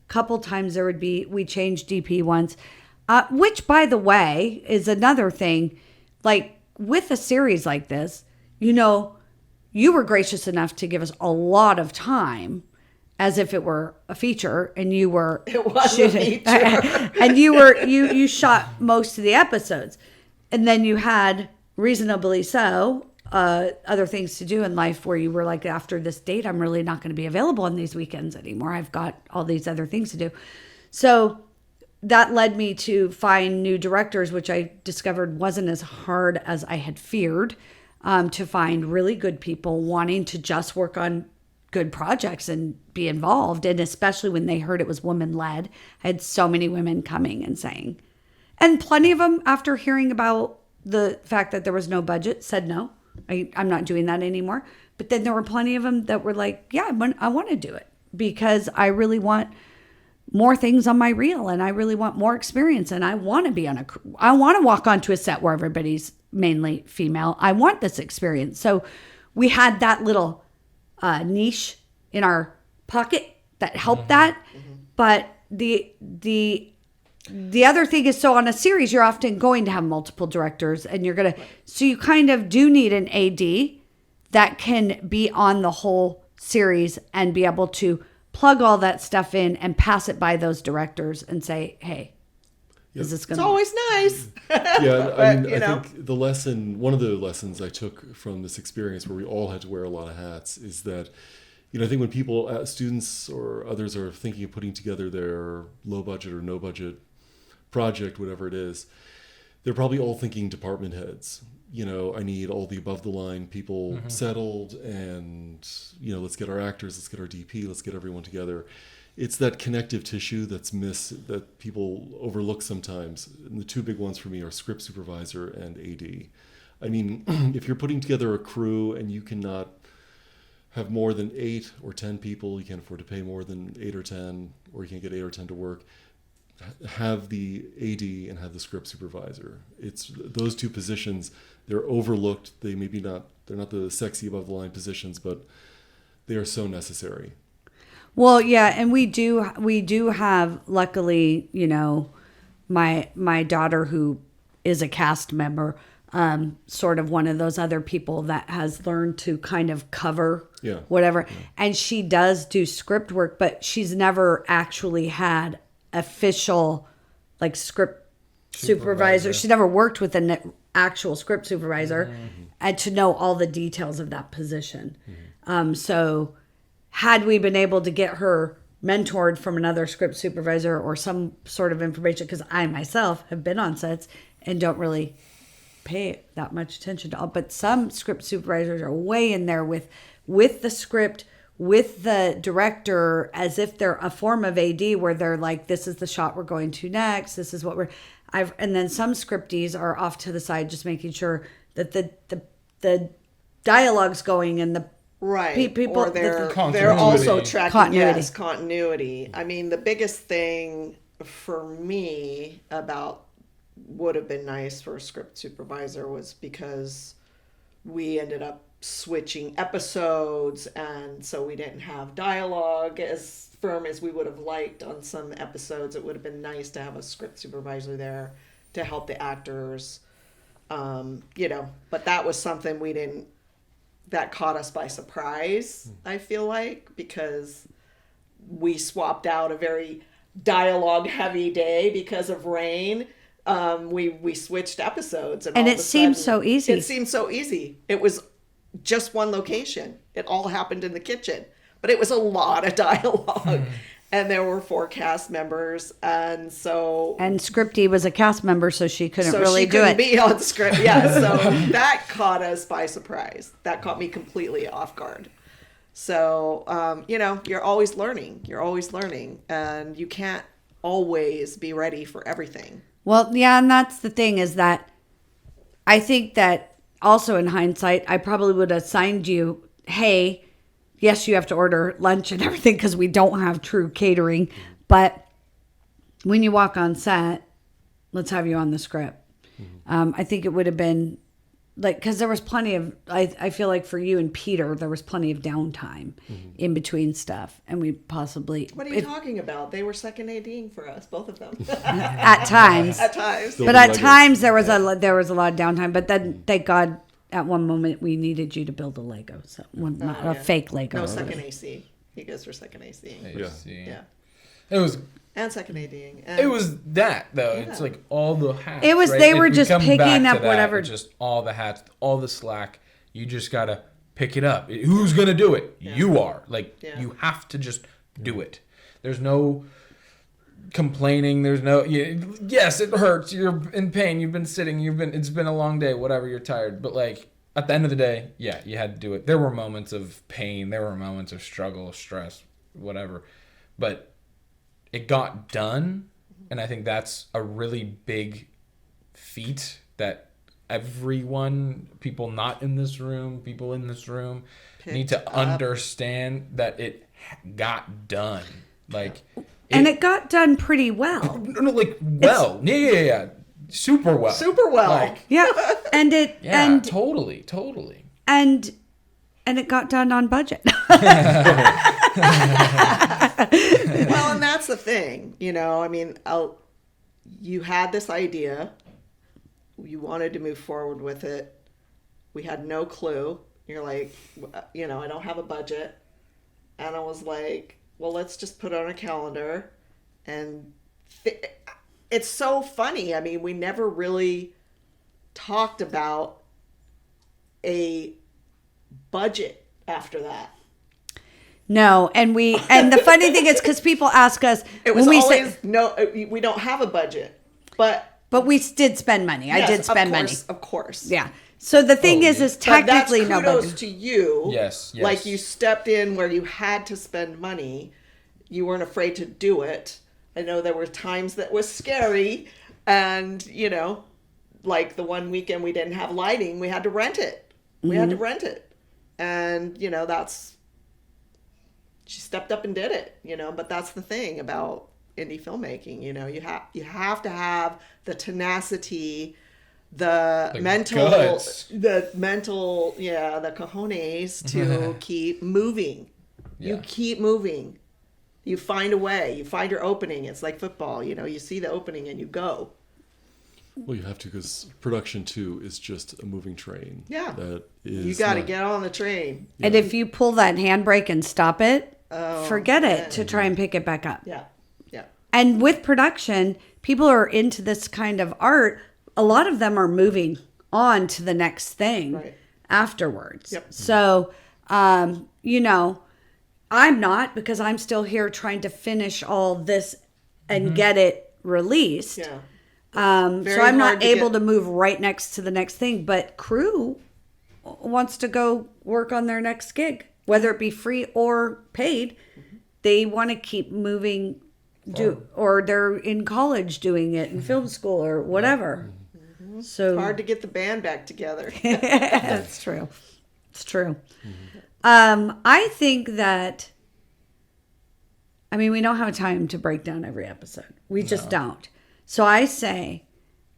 Couple times we changed DP once, which, by the way, is another thing. Like with a series like this, you know, you were gracious enough to give us a lot of time, as if it were a feature, and you were shooting, and you shot most of the episodes, and then you had, reasonably so, other things to do in life where you were like, after this date, I'm really not going to be available on these weekends anymore. I've got all these other things to do. So that led me to find new directors, which I discovered wasn't as hard as I had feared. To find really good people wanting to just work on good projects and be involved. And especially when they heard it was woman-led. I had so many women coming and saying, and plenty of them, after hearing about the fact that there was no budget, said no, I'm not doing that anymore. But then there were plenty of them that were like, yeah, I want to do it, because I really want more things on my reel, and I really want more experience, and I want to be I want to walk onto a set where everybody's mainly female. I want this experience. So we had that little niche in our pocket that helped that. But the other thing is, so on a series, you're often going to have multiple directors, and so you kind of do need an AD that can be on the whole series and be able to plug all that stuff in and pass it by those directors and say, hey, is this going to... It's always nice. Yeah, I think one of the lessons I took from this experience, where we all had to wear a lot of hats, is that, you know, I think when people, students or others, are thinking of putting together their low budget or no budget project, whatever it is, they're probably all thinking department heads. You know, I need all the above the line people settled, and, you know, let's get our actors, let's get our DP, let's get everyone together. It's that connective tissue that people overlook sometimes. And the 2 big ones for me are script supervisor and AD. I mean, if you're putting together a crew and you cannot have more than 8 or 10 people, you can't afford to pay more than 8 or 10, or you can't get 8 or 10 to work, have the AD and have the script supervisor. It's those 2 positions. They're overlooked. They're not the sexy above the line positions, but they are so necessary. Well, yeah, and we do have, luckily, you know, my daughter, who is a cast member, sort of one of those other people that has learned to kind of cover whatever. Yeah. And she does do script work, but she's never actually had official, like, script supervisor. She's never worked with an actual script supervisor and to know all the details of that position. So had we been able to get her mentored from another script supervisor or some sort of information, because I myself have been on sets and don't really pay that much attention to all, but some script supervisors are way in there with the script, with the director as if they're a form of AD where they're like, this is the shot we're going to next. This is what and then some scripties are off to the side, just making sure that the dialogue's going and the Right. people, or they're Continuity. also tracking Continuity. Yes, continuity. I mean, the biggest thing for me about would have been nice for a script supervisor was because we ended up switching episodes, and so we didn't have dialogue as firm as we would have liked on some episodes. It would have been nice to have a script supervisor there to help the actors, but that was something that caught us by surprise, I feel like, because we swapped out a very dialogue heavy day because of rain. We switched episodes, and all it of a seemed sudden, so easy. It seemed so easy. It was just one location. It all happened in the kitchen, but it was a lot of dialogue. And there were 4 cast members, and Scripty was a cast member, so she couldn't really she do couldn't it. be on script. Yeah, so that caught us by surprise. That caught me completely off guard. So you're always learning. You're always learning, and you can't always be ready for everything. Well, yeah, and that's the thing is that I think that also in hindsight, I probably would have assigned you, hey, yes, you have to order lunch and everything because we don't have true catering. But when you walk on set, let's have you on the script. I think it would have been like, because there was plenty of, I feel like for you and Peter, there was plenty of downtime in between stuff. And we possibly. What are you talking about? They were second ADing for us, both of them. At times. At times. But at times there was a lot of downtime. But then, thank God, at one moment we needed you to build a Lego, so not a fake Lego. No, second AC. He goes for second AC. Yeah. It was. And second ADing. It was that though. It's like all the hats. It was right? they were If we just come picking back to up that, whatever. it's just all the hats, all the slack. You just gotta pick it up. Who's gonna do it? You are. You have to just do it. There's no complaining. There's no. Yes, it hurts. You're in pain. You've been sitting. It's been a long day. Whatever. You're tired. But at the end of the day, you had to do it. There were moments of pain. There were moments of struggle, stress, whatever. But it got done, and I think that's a really big feat that people not in this room, people in this room need to understand that it got done. And it got done pretty well. Well. Yeah. Super well. Super well. Yeah. And it and totally. And it got done on budget. Well, and that's the thing, I mean, you had this idea, you wanted to move forward with it. We had no clue. You're like, I don't have a budget. And I was like, well, let's just put it on a calendar. And it's so funny. I mean, we never really talked about a budget after that. No, and the funny thing is because people ask us, it was always no. We don't have a budget, but we did spend money. Yes, I did spend money, of course. Yeah. So the thing is technically but that's kudos no. to you. Yes. Like you stepped in where you had to spend money. You weren't afraid to do it. I know there were times that was scary, and like the one weekend we didn't have lighting, we had to rent it. And that's. She stepped up and did it, but that's the thing about indie filmmaking, you have to have the tenacity, the mental, guts. the cojones to keep moving. You keep moving. You find a way. You find your opening. It's like football, you see the opening and you go. Well, you have to, because production too is just a moving train. Yeah. That is. You got to get on the train. And if you pull that handbrake and stop it, forget it to try and pick it back up. Yeah. And with production, people are into this kind of art. A lot of them are moving on to the next thing afterwards. Yep. So, I'm not, because I'm still here trying to finish all this and get it released. Yeah. So I'm not able to move right next to the next thing, but crew wants to go work on their next gig, whether it be free or paid. They want to keep moving, or they're in college doing it in film school or whatever. So Hard to get the band back together. That's true. It's true. I think that, I mean, we don't have time to break down every episode. We just don't. So I say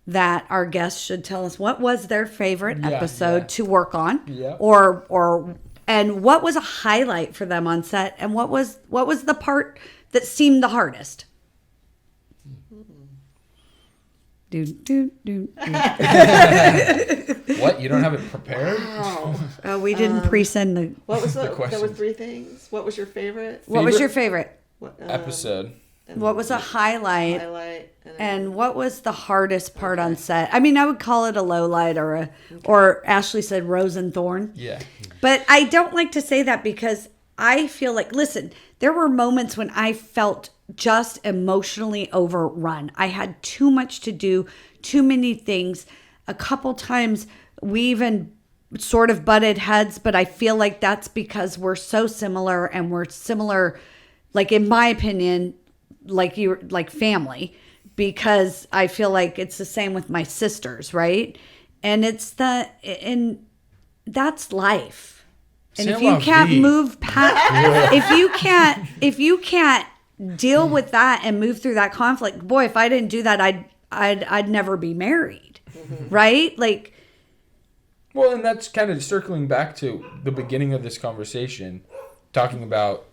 that our guests should tell us what was their favorite episode to work on, and what was a highlight for them on set, and what was the part that seemed the hardest. What? You don't have it prepared? Wow. We didn't pre-send the. What was there were questions. 3 things. What was your favorite? What was your favorite? Episode. What was a highlight? And And what was the hardest part on set? I mean, I would call it a low light or Ashley said rose and thorn. Yeah. But I don't like to say that because I feel like, listen, there were moments when I felt just emotionally overrun. I had too much to do, too many things. A couple times we even sort of butted heads, but I feel like that's because we're so similar, and we're similar, like in my opinion, like family, because I feel like it's the same with my sisters, right? And that's life. And if you can't move past, if you can't deal with that and move through that conflict, boy, if I didn't do that, I'd never be married, right? Like, well, and that's kind of circling back to the beginning of this conversation, talking about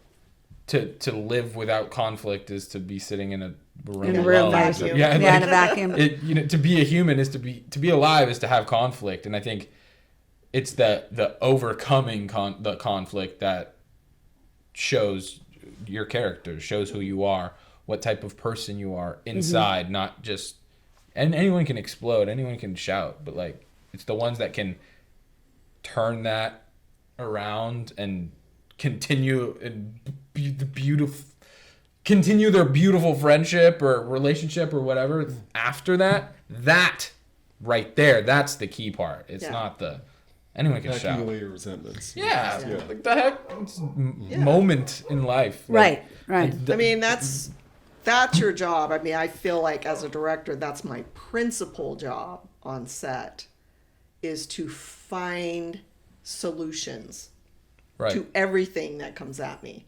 to live without conflict is to be sitting in a room in a room, alone. vacuum. Yeah, in a vacuum. To be a human is to be alive is to have conflict, and I think it's the overcoming the conflict that shows your character, shows who you are, what type of person you are inside, not just. And anyone can explode, anyone can shout, but like it's the ones that can turn that around and continue and continue their beautiful friendship or relationship or whatever after that. That right there, that's the key part. It's not the anyone can Packing shout away your resentments. yeah, like the heck, it's moment in life, Right. I mean, that's your job. I mean, I feel like as a director, that's my principal job on set, is to find solutions right. to everything that comes at me.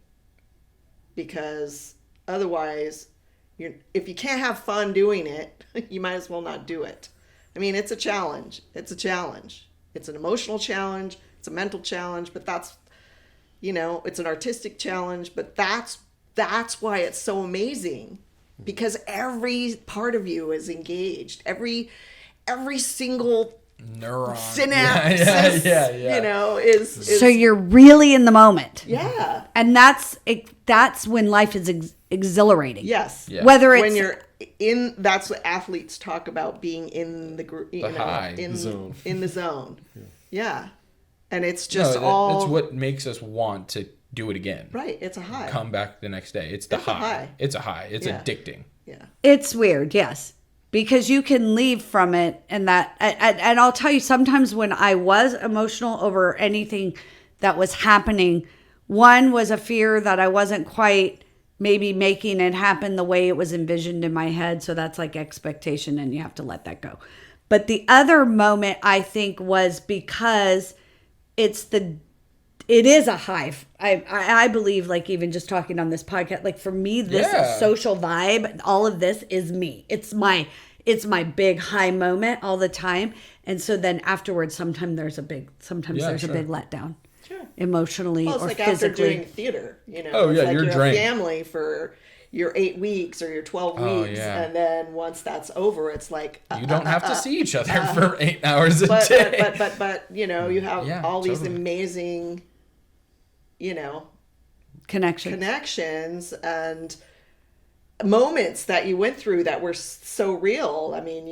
Because otherwise, if you can't have fun doing it, you might as well not do it. I mean, it's a challenge. It's a challenge. It's an emotional challenge. It's a mental challenge. But that's, it's an artistic challenge. But that's why it's so amazing. Because every part of you is engaged. Every single neuron synapse, is so you're really in the moment. Yeah. And that's when life is exhilarating. Yes. Yeah. Whether it's when you're in, that's what athletes talk about, being in the group, high. in the zone. In the zone. Yeah. And it's No, just all it's what makes us want to do it again. right. It's a high. Come back the next day. It's the It's a high. high. It's a high. It's Yeah. addicting. Yeah. It's weird, yes. Because you can leave from it, and and I'll tell you, sometimes when I was emotional over anything that was happening, one was a fear that I wasn't quite maybe making it happen the way it was envisioned in my head. So that's like expectation, and you have to let that go. But the other moment, I think, was because it is a high. I believe, like, even just talking on this podcast, like, for me, this social vibe, all of this is me. It's my big high moment all the time. And so then afterwards, sometimes there's a big letdown. Sure. Emotionally Well, it's or like physically. after doing theater, Oh, it's yeah, like you're you're drained. a family for your 8 weeks or your 12 weeks. yeah. And then once that's over, it's like, You don't have to see each other for 8 hours a but, day. but you have all these totally. amazing, connections and moments that you went through that were so real. I mean,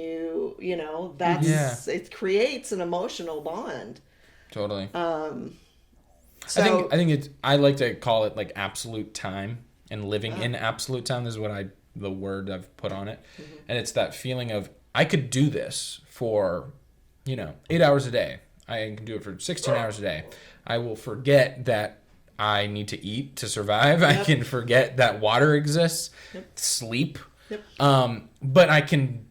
it creates an emotional bond. Totally. So I think I like to call it like absolute time and living in absolute time. This is the word I've put on it. Mm-hmm. And it's that feeling of I could do this for, 8 hours a day. I can do it for 16 hours a day. I will forget that I need to eat to survive. I can forget that water exists, sleep. Yep. But I can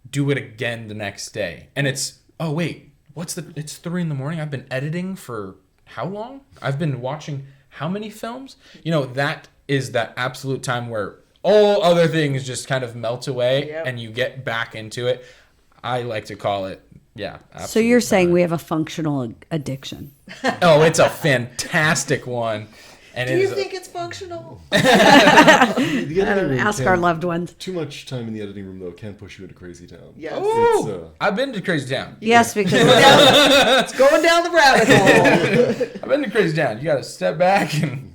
do it again the next day. And it's, oh wait, it's 3 a.m. I've been editing for how long? I've been watching how many films? That is that absolute time where all other things just kind of melt away and you get back into it. I like to call it, So you're saying we have a functional addiction? Oh, it's a fantastic one. And Do you think it's functional? Ask our loved ones. Too much time in the editing room, though, can push you into crazy town. Yes. Ooh, I've been to Crazy Town. Yes, because It's going down the rabbit hole. I've been to Crazy Town. You got to step back and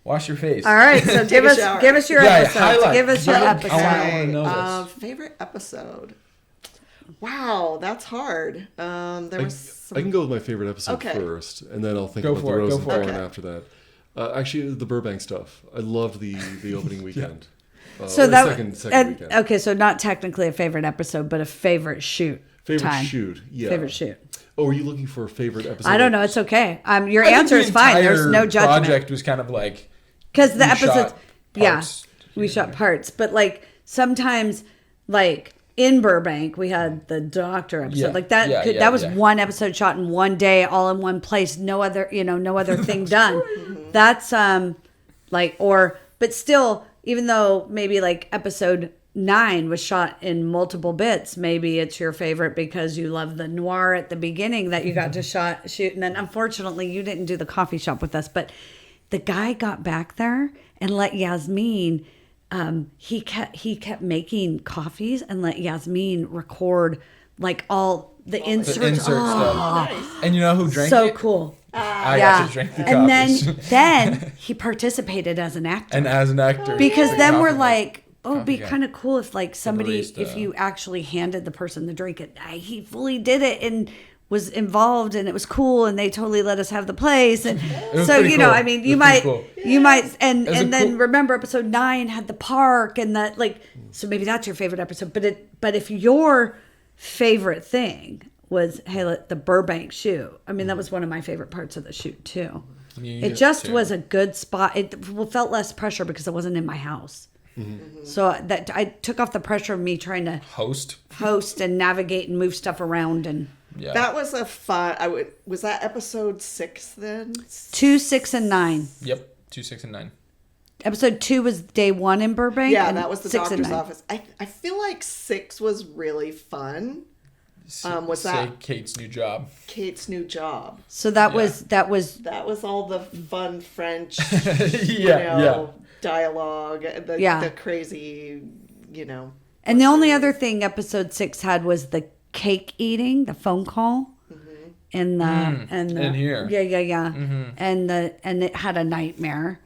wash your face. all right. So give us your episode. highlight. Give us your I episode. wanna know this. Favorite episode. Wow, that's hard. There was I can go with my favorite episode first, and then I'll think about the Rosenthorn after that. Actually, the Burbank stuff. I loved the opening weekend. So or that second weekend. okay. So not technically a favorite episode, but a favorite shoot. Shoot. Yeah. Favorite shoot. Oh, were you looking for a favorite episode? I don't know. It's okay. Your I think answer the is fine. There's entire no judgment. Project was kind of like Because the we shot episodes, parts. we shot parts, but like sometimes, like in Burbank, we had the doctor episode, Yeah. like that. Yeah, that was yeah. one episode shot in one day, all in one place, no other thing done. That's but still, even though maybe like episode 9 was shot in multiple bits, maybe it's your favorite because you love the noir at the beginning that you got to shoot, and then unfortunately you didn't do the coffee shop with us, but. The guy got back there and let Yasmin. He kept making coffees and let Yasmin record like all the inserts. The insert stuff. nice. And you know who drank So it? cool. I got to drink the And coffees. then he participated as an actor. And as an actor. Because the then we're coffee like, oh, it'd be guy. kind of cool if like somebody, barista. if you actually handed the person the drink, and he fully did it and was involved, and it was cool, and they totally let us have the place, and was so pretty cool. I mean, you It was might, pretty you might, and was a then cool- remember episode 9 had the park and that so maybe that's your favorite episode, but if your favorite thing was the Burbank shoot, I mean that was one of my favorite parts of the shoot too. Yeah, It just too. was a good spot. It felt less pressure because it wasn't in my house. So that I took off the pressure of me trying to host. and navigate and move stuff around. And Yeah. That was a fun. Was that episode 6 then? 2, 6, and 9. Yep. 2, 6, and 9. Episode 2 was day 1 in Burbank. Yeah, and that was the 6 and doctor's 9. office. I feel like 6 was really fun. Was that Kate's new job? Kate's new job? So that was That was all the fun French, Yeah. dialogue, the crazy, and the only other thing episode 6 had was the cake eating, the phone call, and the in here. Yeah. And it had a nightmare,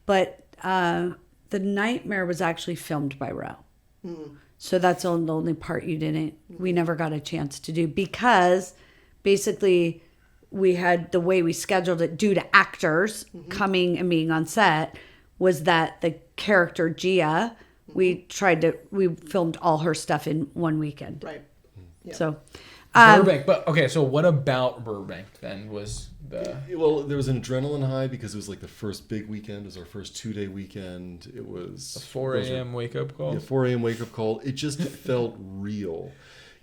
but the nightmare was actually filmed by Ro. So that's the only part we never got a chance to do because basically we had the way we scheduled it due to actors coming and being on set was that the character Gia, we filmed all her stuff in one weekend. Right. Yeah. So, Burbank. But okay, so what about Burbank then was the... Well, there was an adrenaline high because it was like the first big weekend. It was our first 2-day weekend. It was a 4 a.m. wake-up call? Yeah, 4 a.m. wake-up call. It just felt real.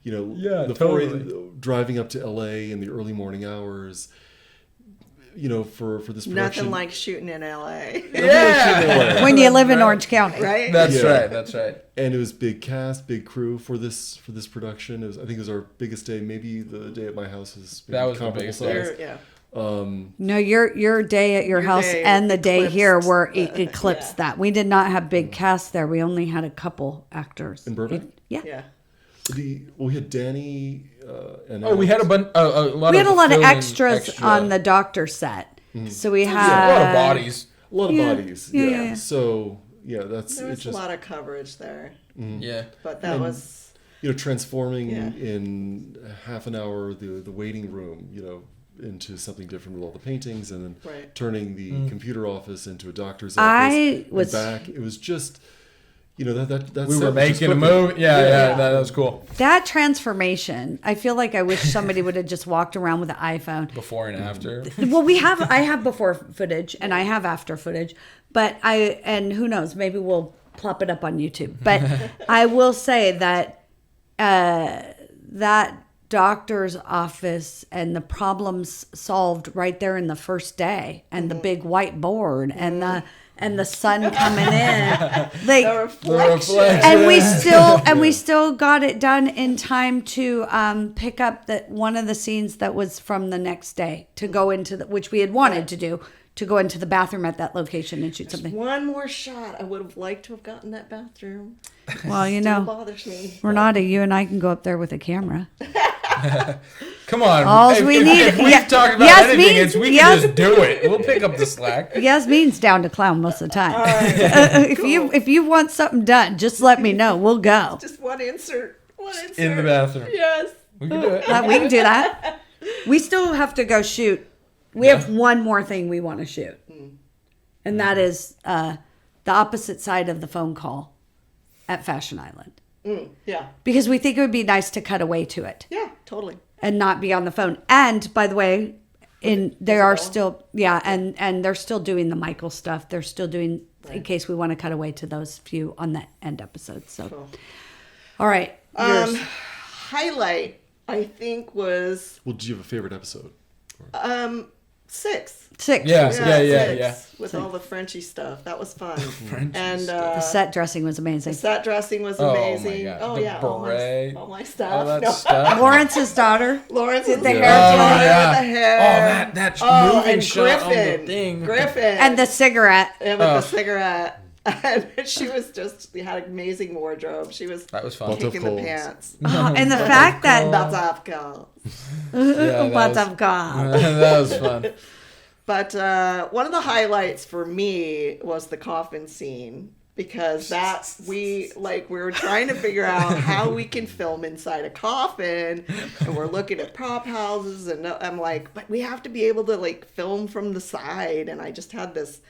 Yeah, the totally. driving up to LA in the early morning hours, for this production. Nothing like shooting in LA. Yeah! when you live in Orange County. Right? That's right. And it was big cast, big crew for this production. I think it was our biggest day. Maybe the day at my house is maybe That was the comparable biggest size. Yeah. No, your day at your house day and the day here eclipsed were the- eclipsed yeah. that. We did not have big cast there. We only had a couple actors. In Burbank? Yeah. Yeah. We had Danny and Oh, we had a lot We had a lot of filling extras on the doctor set. So we a had lot of bodies. a lot of Yeah. bodies. Yeah, Yeah. yeah, yeah. So that's There it. was Just a lot of coverage there. Yeah. But that was... transforming Yeah. in half an hour the waiting room, into something different with all the paintings, and then Right. turning the computer office into a doctor's I office. was- and back. It was just, you know, that We were making a movie. Yeah, that was cool. That transformation, I feel like I wish somebody would have just walked around with an iPhone. Before and after. Well, I have before footage and I have after footage, but and who knows, maybe we'll plop it up on YouTube. But I will say that that doctor's office and the problems solved right there in the first day, and the big whiteboard and the sun coming in, like The reflection. and we still got it done in time to pick up one of the scenes that was from the next day to go into which we had wanted to do, to go into the bathroom at that location and shoot something. One more shot. I would have liked to have gotten that bathroom. Well, you Still know, bothers me. Renata, you and I can go up there with a camera. Come on. Alls we need- if we've yeah, talked about Yasmin's- anything, we can just do it. We'll pick up the slack. Yasmin's down to clown most of the time. Right. If you want something done, just let me know. We'll go. Just one insert. In the bathroom. Yes. We can do it. We can do that. We still have to go shoot. We have one more thing we want to shoot. And that is the opposite side of the phone call at Fashion Island. Yeah. Because we think it would be nice to cut away to it Yeah, totally. and not be on the phone. And by the way, they are still, and they're still doing the Michael stuff. They're still doing, in case we want to cut away to those few on the end episodes. So, Cool. all right. Yours. Highlight, I think, was Well, do you have a favorite episode? 6. 6. Yeah. 6, with all the Frenchy stuff. That was fun. And The set dressing was amazing. the set dressing was Oh, my amazing. God. Oh, The yeah. beret. All my stuff. All that No. stuff. Lawrence's daughter. Lawrence Did with the the hair hair. flip. With the hair. Oh, that moving and shot on the Griffin. thing. Griffin. And the cigarette. And with the cigarette. And she was had an amazing wardrobe. She was That was fun. Lots of kicking the clothes. pants. And the fact that That's off girl. Yeah, what that of God. that was fun. But one of the highlights for me was the coffin scene, because we were trying to figure out how we can film inside a coffin, and we're looking at prop houses, and I'm like, but we have to be able to film from the side, and I just had this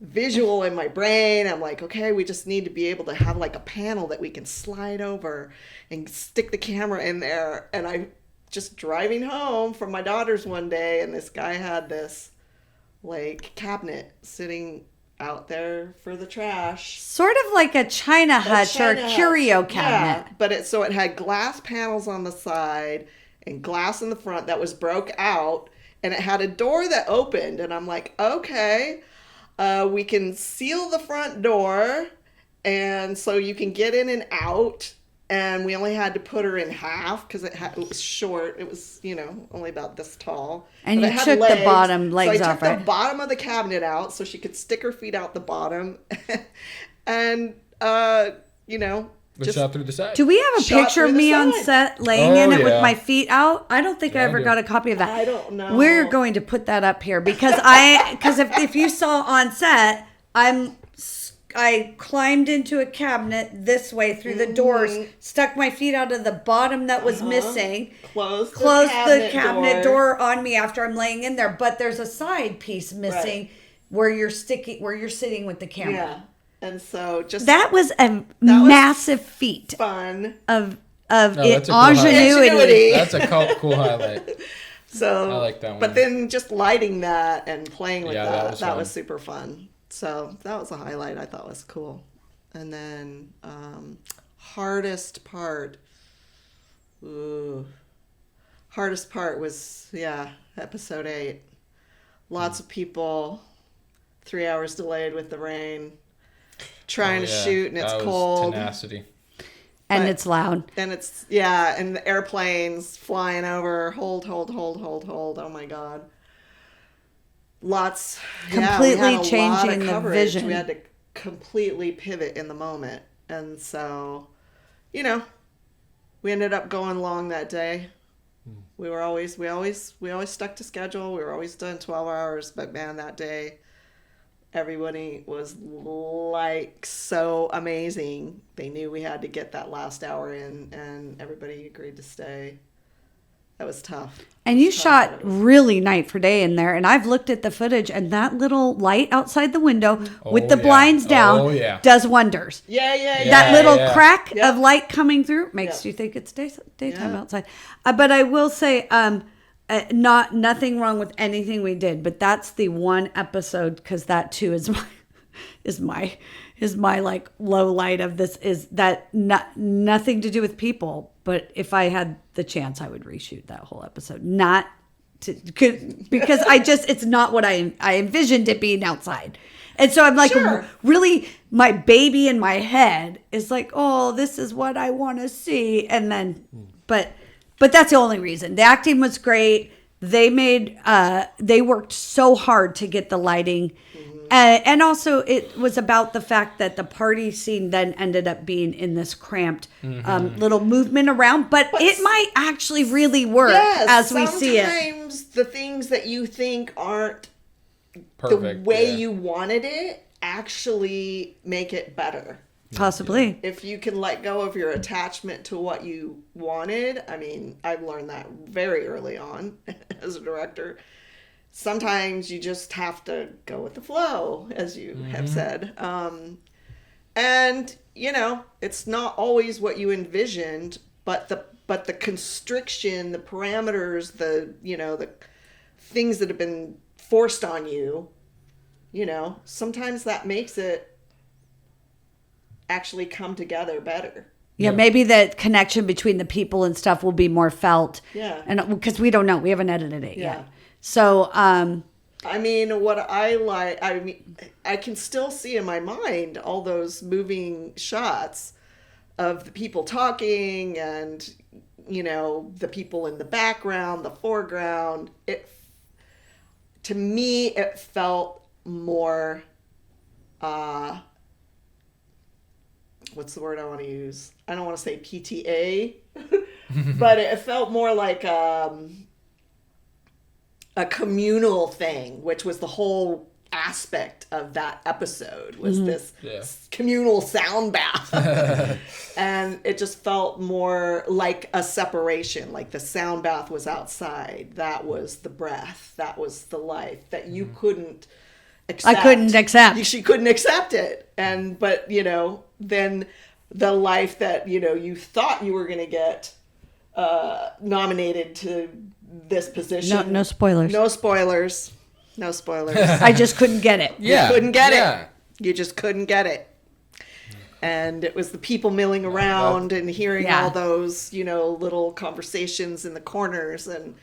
visual in my brain. I'm like, okay, we just need to be able to have a panel that we can slide over and stick the camera in there. And I just driving home from my daughter's one day, and this guy had this cabinet sitting out there for the trash. Sort of like a China hutch or a curio cabinet. Yeah, but it had glass panels on the side and glass in the front that was broke out, and it had a door that opened, and I'm like, okay, we can seal the front door, and so you can get in and out. And we only had to put her in half because it was short. It was, only about this tall. And but you it had took the legs. bottom legs so I off, took right? the bottom of the cabinet out so she could stick her feet out the bottom. And, We just shot through the side. Do we have a Shot picture of through the me on side. set laying Oh, in it with yeah. my feet out? I don't think I Yeah, I ever do. got a copy of that. I don't know. We're going to put that up here because if you saw on set, I climbed into a cabinet this way through the doors, stuck my feet out of the bottom that was missing, closed the cabinet door on me after I'm laying in there. But there's a side piece missing where you're sitting with the camera. Yeah. And so just That was a was massive feat fun. of that's a cool highlight. ingenuity. Ingenuity. That's a cool highlight. So I like that one. But then just lighting that and playing with Yeah, that that was was fun. super fun. So that was a highlight I thought was cool. And then hardest part. Ooh. Hardest part was episode 8. Lots of people, 3 hours delayed with the rain, trying to shoot, and it's that was cold. Tenacity. And But- it's loud. And it's and the airplanes flying over. Hold. Oh my God. Lots. Completely we had a lot changing of the coverage. vision. We had to completely pivot in the moment, and so, we ended up going long that day. We always stuck to schedule. We were always done 12 hours, but man, that day, everybody was so amazing. They knew we had to get that last hour in, and everybody agreed to stay. That was tough. And you shot really night for day in there. And I've looked at the footage, and that little light outside the window with the blinds down does wonders. Yeah. That little crack Yep. of light coming through makes you think it's daytime outside. But I will say, nothing wrong with anything we did, but that's the one episode, because that too is my like low light of this, is that nothing to do with people. But if I had the chance, I would reshoot that whole episode. Because it's not what I envisioned it being outside. And so I'm like, really, my baby in my head is like, oh, this is what I want to see. And then, but that's the only reason. The acting was great. They worked so hard to get the lighting. And also, it was about the fact that the party scene then ended up being in this cramped little movement around. But it might actually really work as we see it. Sometimes the things that you think aren't perfect, the way you wanted it actually make it better. Possibly. If you can let go of your attachment to what you wanted. I mean, I've learned that very early on as a director. Sometimes you just have to go with the flow, as you have said. And, it's not always what you envisioned, but the constriction, the parameters, the things that have been forced on you, sometimes that makes it actually come together better. Yeah, maybe the connection between the people and stuff will be more felt. Yeah. And because we don't know. We haven't edited it Yeah. yet. So, I mean, what I like, I can still see in my mind all those moving shots of the people talking and, the people in the background, the foreground. To me, it felt more, what's the word I want to use? I don't want to say PTA, but it felt more like, a communal thing, which was the whole aspect of that episode, was this communal sound bath. And it just felt more like a separation, like the sound bath was outside. That was the breath. That was the life that you couldn't accept. I couldn't accept. She couldn't accept it. But then the life that, you thought you were going to get nominated to this position. No spoilers. No spoilers. No spoilers. I just couldn't get it. Yeah. You couldn't get it. You just couldn't get it. And it was the people milling around and hearing all those, little conversations in the corners, and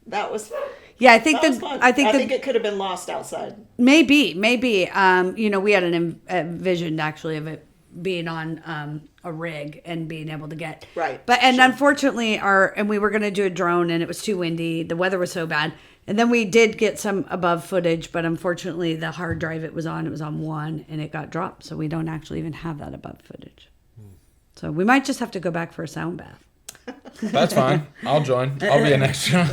that was. Yeah, I think I think it could have been lost outside. Maybe. We had an envisioned actually of it being on a rig and being able to get unfortunately we were going to do a drone, and it was too windy, the weather was so bad, and then we did get some above footage, but unfortunately the hard drive it was on one, and it got dropped, so we don't actually even have that above footage. So we might just have to go back for a sound bath. That's fine. I'll join. I'll be an extra.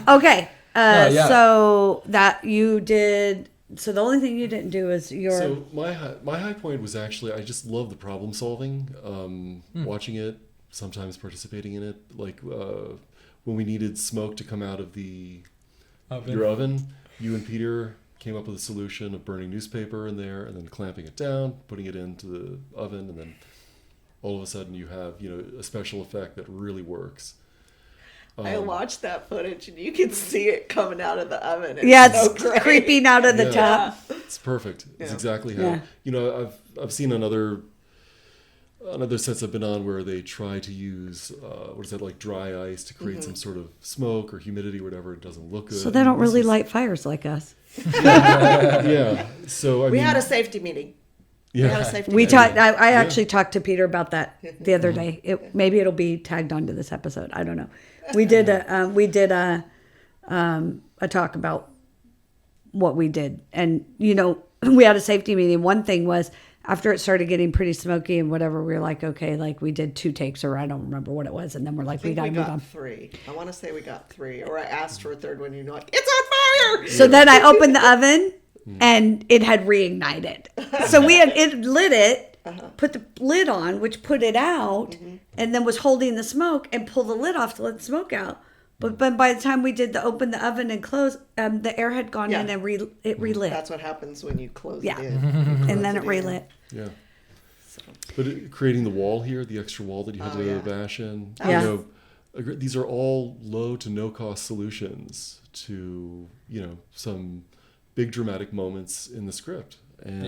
Okay. So that you did. So the only thing you didn't do is your. So my high point was actually, I just love the problem solving. Watching it, sometimes participating in it, like when we needed smoke to come out of your oven, you and Peter came up with a solution of burning newspaper in there and then clamping it down, putting it into the oven, and then all of a sudden you have a special effect that really works. I watched that footage, and you can see it coming out of the oven. It's creeping out of the top. It's perfect. It's exactly how I've seen on other sets I've been on where they try to use like dry ice to create some sort of smoke or humidity or whatever. It doesn't look good. So they don't really light fires like us. Yeah. So we had a safety meeting. Yeah. We talked. I actually talked to Peter about that the other day. Maybe it'll be tagged onto this episode. I don't know. We did a talk about what we did, and we had a safety meeting. One thing was, after it started getting pretty smoky and whatever, we were like, okay, like we did 2 takes, or I don't remember what it was, and then we're like, we got to move on. 3. I want to say we got 3, or I asked for a third one. You're like, it's on fire. So then I opened the oven, and it had reignited. So it lit it, put the lid on, which put it out, and then was holding the smoke and pull the lid off to let the smoke out. But by the time we did open the oven and close, the air had gone in and it relit. That's what happens when you close Yeah. it in. And then it relit. Yeah. But creating the wall here, the extra wall that you had to bash in, you know, these are all low to no cost solutions to, you know, some big dramatic moments in the script. And,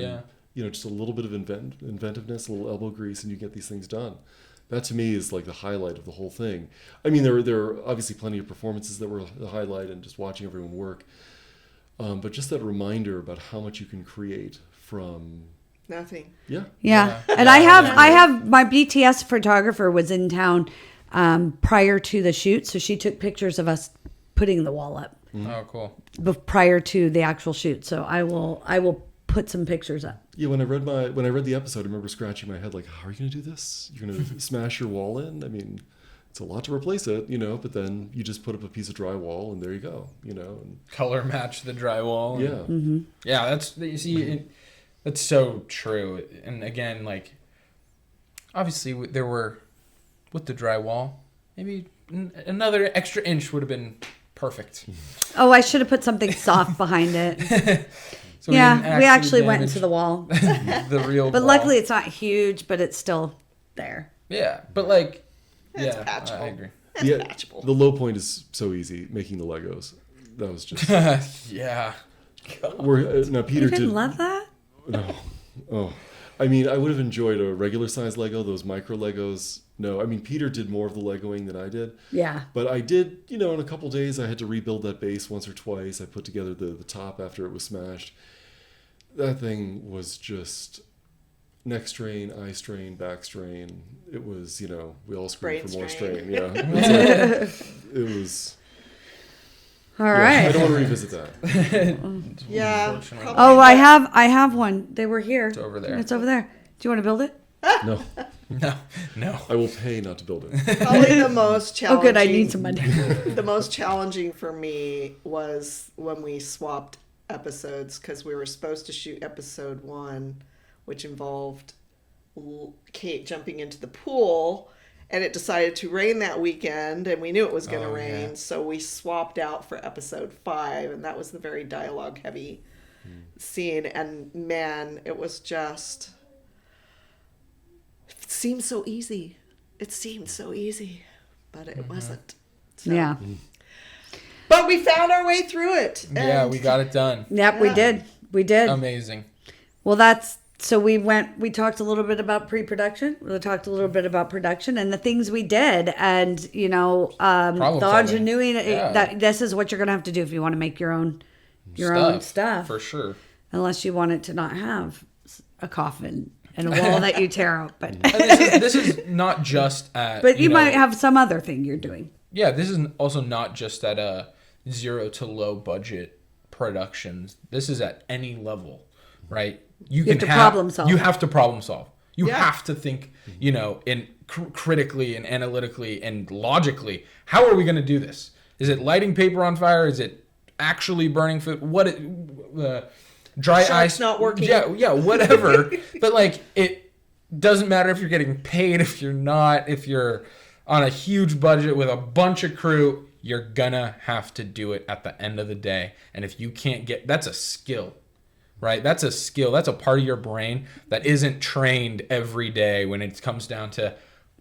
you know, just a little bit of inventiveness, a little elbow grease, and you get these things done. That to me is like the highlight of the whole thing. I mean, there are obviously plenty of performances that were the highlight and just watching everyone work. But just that reminder about how much you can create from Nothing. Yeah. And I have my BTS photographer was in town prior to the shoot, so she took pictures of us putting the wall up Oh, cool. prior to the actual shoot. So I will put some pictures up. Yeah, when I read the episode, I remember scratching my head like, how are you going to do this? You're going to smash your wall in? I mean, it's a lot to replace it, you know, but then you just put up a piece of drywall and there you go, you know. And Color match the drywall. yeah. Yeah, that's, you see, that's so true. And again, like, obviously there were, with the drywall, maybe another extra inch would have been perfect. Oh, I should have put something soft behind it. So we actually went into the wall. The real But wall. luckily it's not huge, but it's still there. Yeah, but like, It's yeah, patchable. I agree. It's patchable. The low point is so easy, making the Legos. That was just... Yeah. now, Peter You didn't did... love that? No. Oh. I mean, I would have enjoyed a regular size Lego, those micro Legos. No, I mean, Peter did more of the Legoing than I did. Yeah. But I did, you know, in a couple days, I had to rebuild that base once or twice. I put together the top after it was smashed. That thing was just neck strain, eye strain, back strain. It was, you know, we all screamed for more strain. Yeah. It was... All right. I don't want to revisit that. Yeah. Unfortunately. Oh, I have one. They were here. It's over there. It's over there. Do you want to build it? No. No. I will pay not to build it. Probably the most challenging. Oh, good. I need some money. The most challenging for me was when we swapped episodes because we were supposed to shoot episode 1, which involved Kate jumping into the pool, and it decided to rain that weekend, and we knew it was going to rain, yeah. so we swapped out for episode 5, and that was the very dialogue heavy scene. And man, it was just... It seemed so easy. It seemed so easy, but it wasn't. So. Yeah. But we found our way through it. Yeah, and we got it done. Yep, we did. We did. Amazing. Well, so we talked a little bit about pre-production. We talked a little bit about production and the things we did, and, you know, the ingenuity that this is what you're going to have to do if you want to make your own stuff. For sure. Unless you want it to not have a coffin and a wall that you tear out. But And this is not just at... but you know, might have some other thing you're doing. Yeah, this is also not just at a 0 to low budget productions. This is at any level, right? You have to problem solve. You have to problem solve. You have to think, you know, in critically and analytically and logically. How are we going to do this? Is it lighting paper on fire? Is it actually burning food? Dry ice not working. Yeah, whatever. But like, it doesn't matter if you're getting paid, if you're not, if you're on a huge budget with a bunch of crew, you're gonna have to do it at the end of the day. And if you can't that's a skill, right? That's a skill. That's a part of your brain that isn't trained every day when it comes down to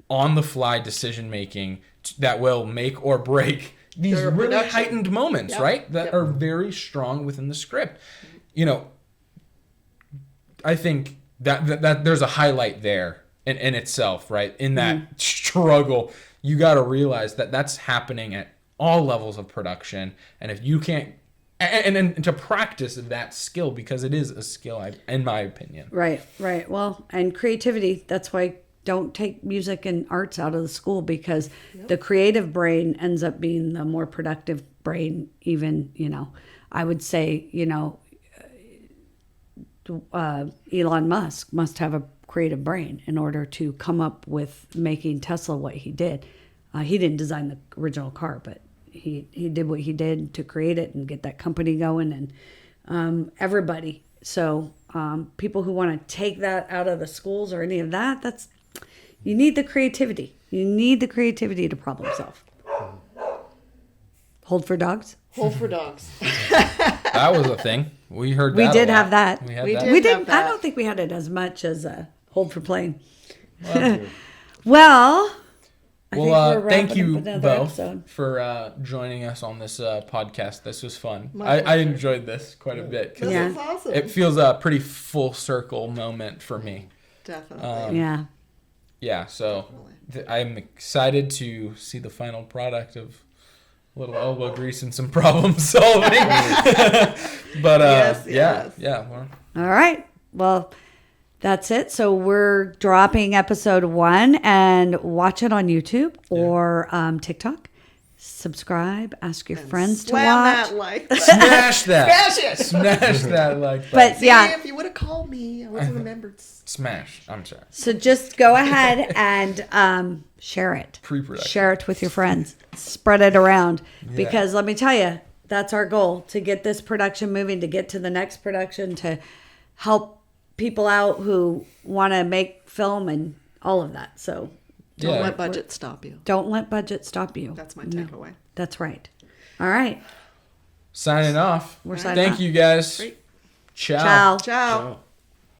on-the-fly decision-making that will make or break these Their really production. heightened moments, right? That are very strong within the script. You know, I think that there's a highlight there in itself, right? In that struggle, you got to realize that that's happening at all levels of production. And if you can't, and to practice that skill, because it is a skill, in my opinion. Right. Well, and creativity. That's why don't take music and arts out of the school, because the creative brain ends up being the more productive brain. Even, you know, I would say, you know, Elon Musk must have a creative brain in order to come up with making Tesla what he did. He didn't design the original car, but he did what he did to create it and get that company going, and everybody. So people who want to take that out of the schools or any of that. You need the creativity. You need the creativity to problem solve. Hold for dogs. Hold for dogs. That was a thing. We heard We that. did a lot. have that. We had We that. did. We have didn't. I that. don't think we had it as much as hold for plane. Well, I think we're Thank wrapping you up another both episode. for joining us on this podcast. This was fun. My I pleasure. enjoyed this quite a bit. 'Cause Yeah. This is awesome. it feels a pretty full circle moment for me. Definitely. Yeah. Yeah, so I'm excited to see the final product of a little elbow grease and some problem solving. But Yes. yeah. Well, All right. Well, that's it. So we're dropping episode 1 and watch it on YouTube or TikTok. Subscribe. Ask your friends to Slam watch. that like button. smash that. Smash it. Smash that like button. But See, yeah, if you would have called me, I would have remembered. Smash. I'm sorry. so just go ahead and share it. Pre-production. Share it with your friends. Spread it around. Because let me tell you, that's our goal, to get this production moving, to get to the next production, to help people out who want to make film and all of that. So Don't Yeah. let budget stop you. don't let budget stop you. That's my No, takeaway. that's right. All right. Signing off. We're signing Thank off. you guys. Great. Ciao. Ciao. Ciao. Wow.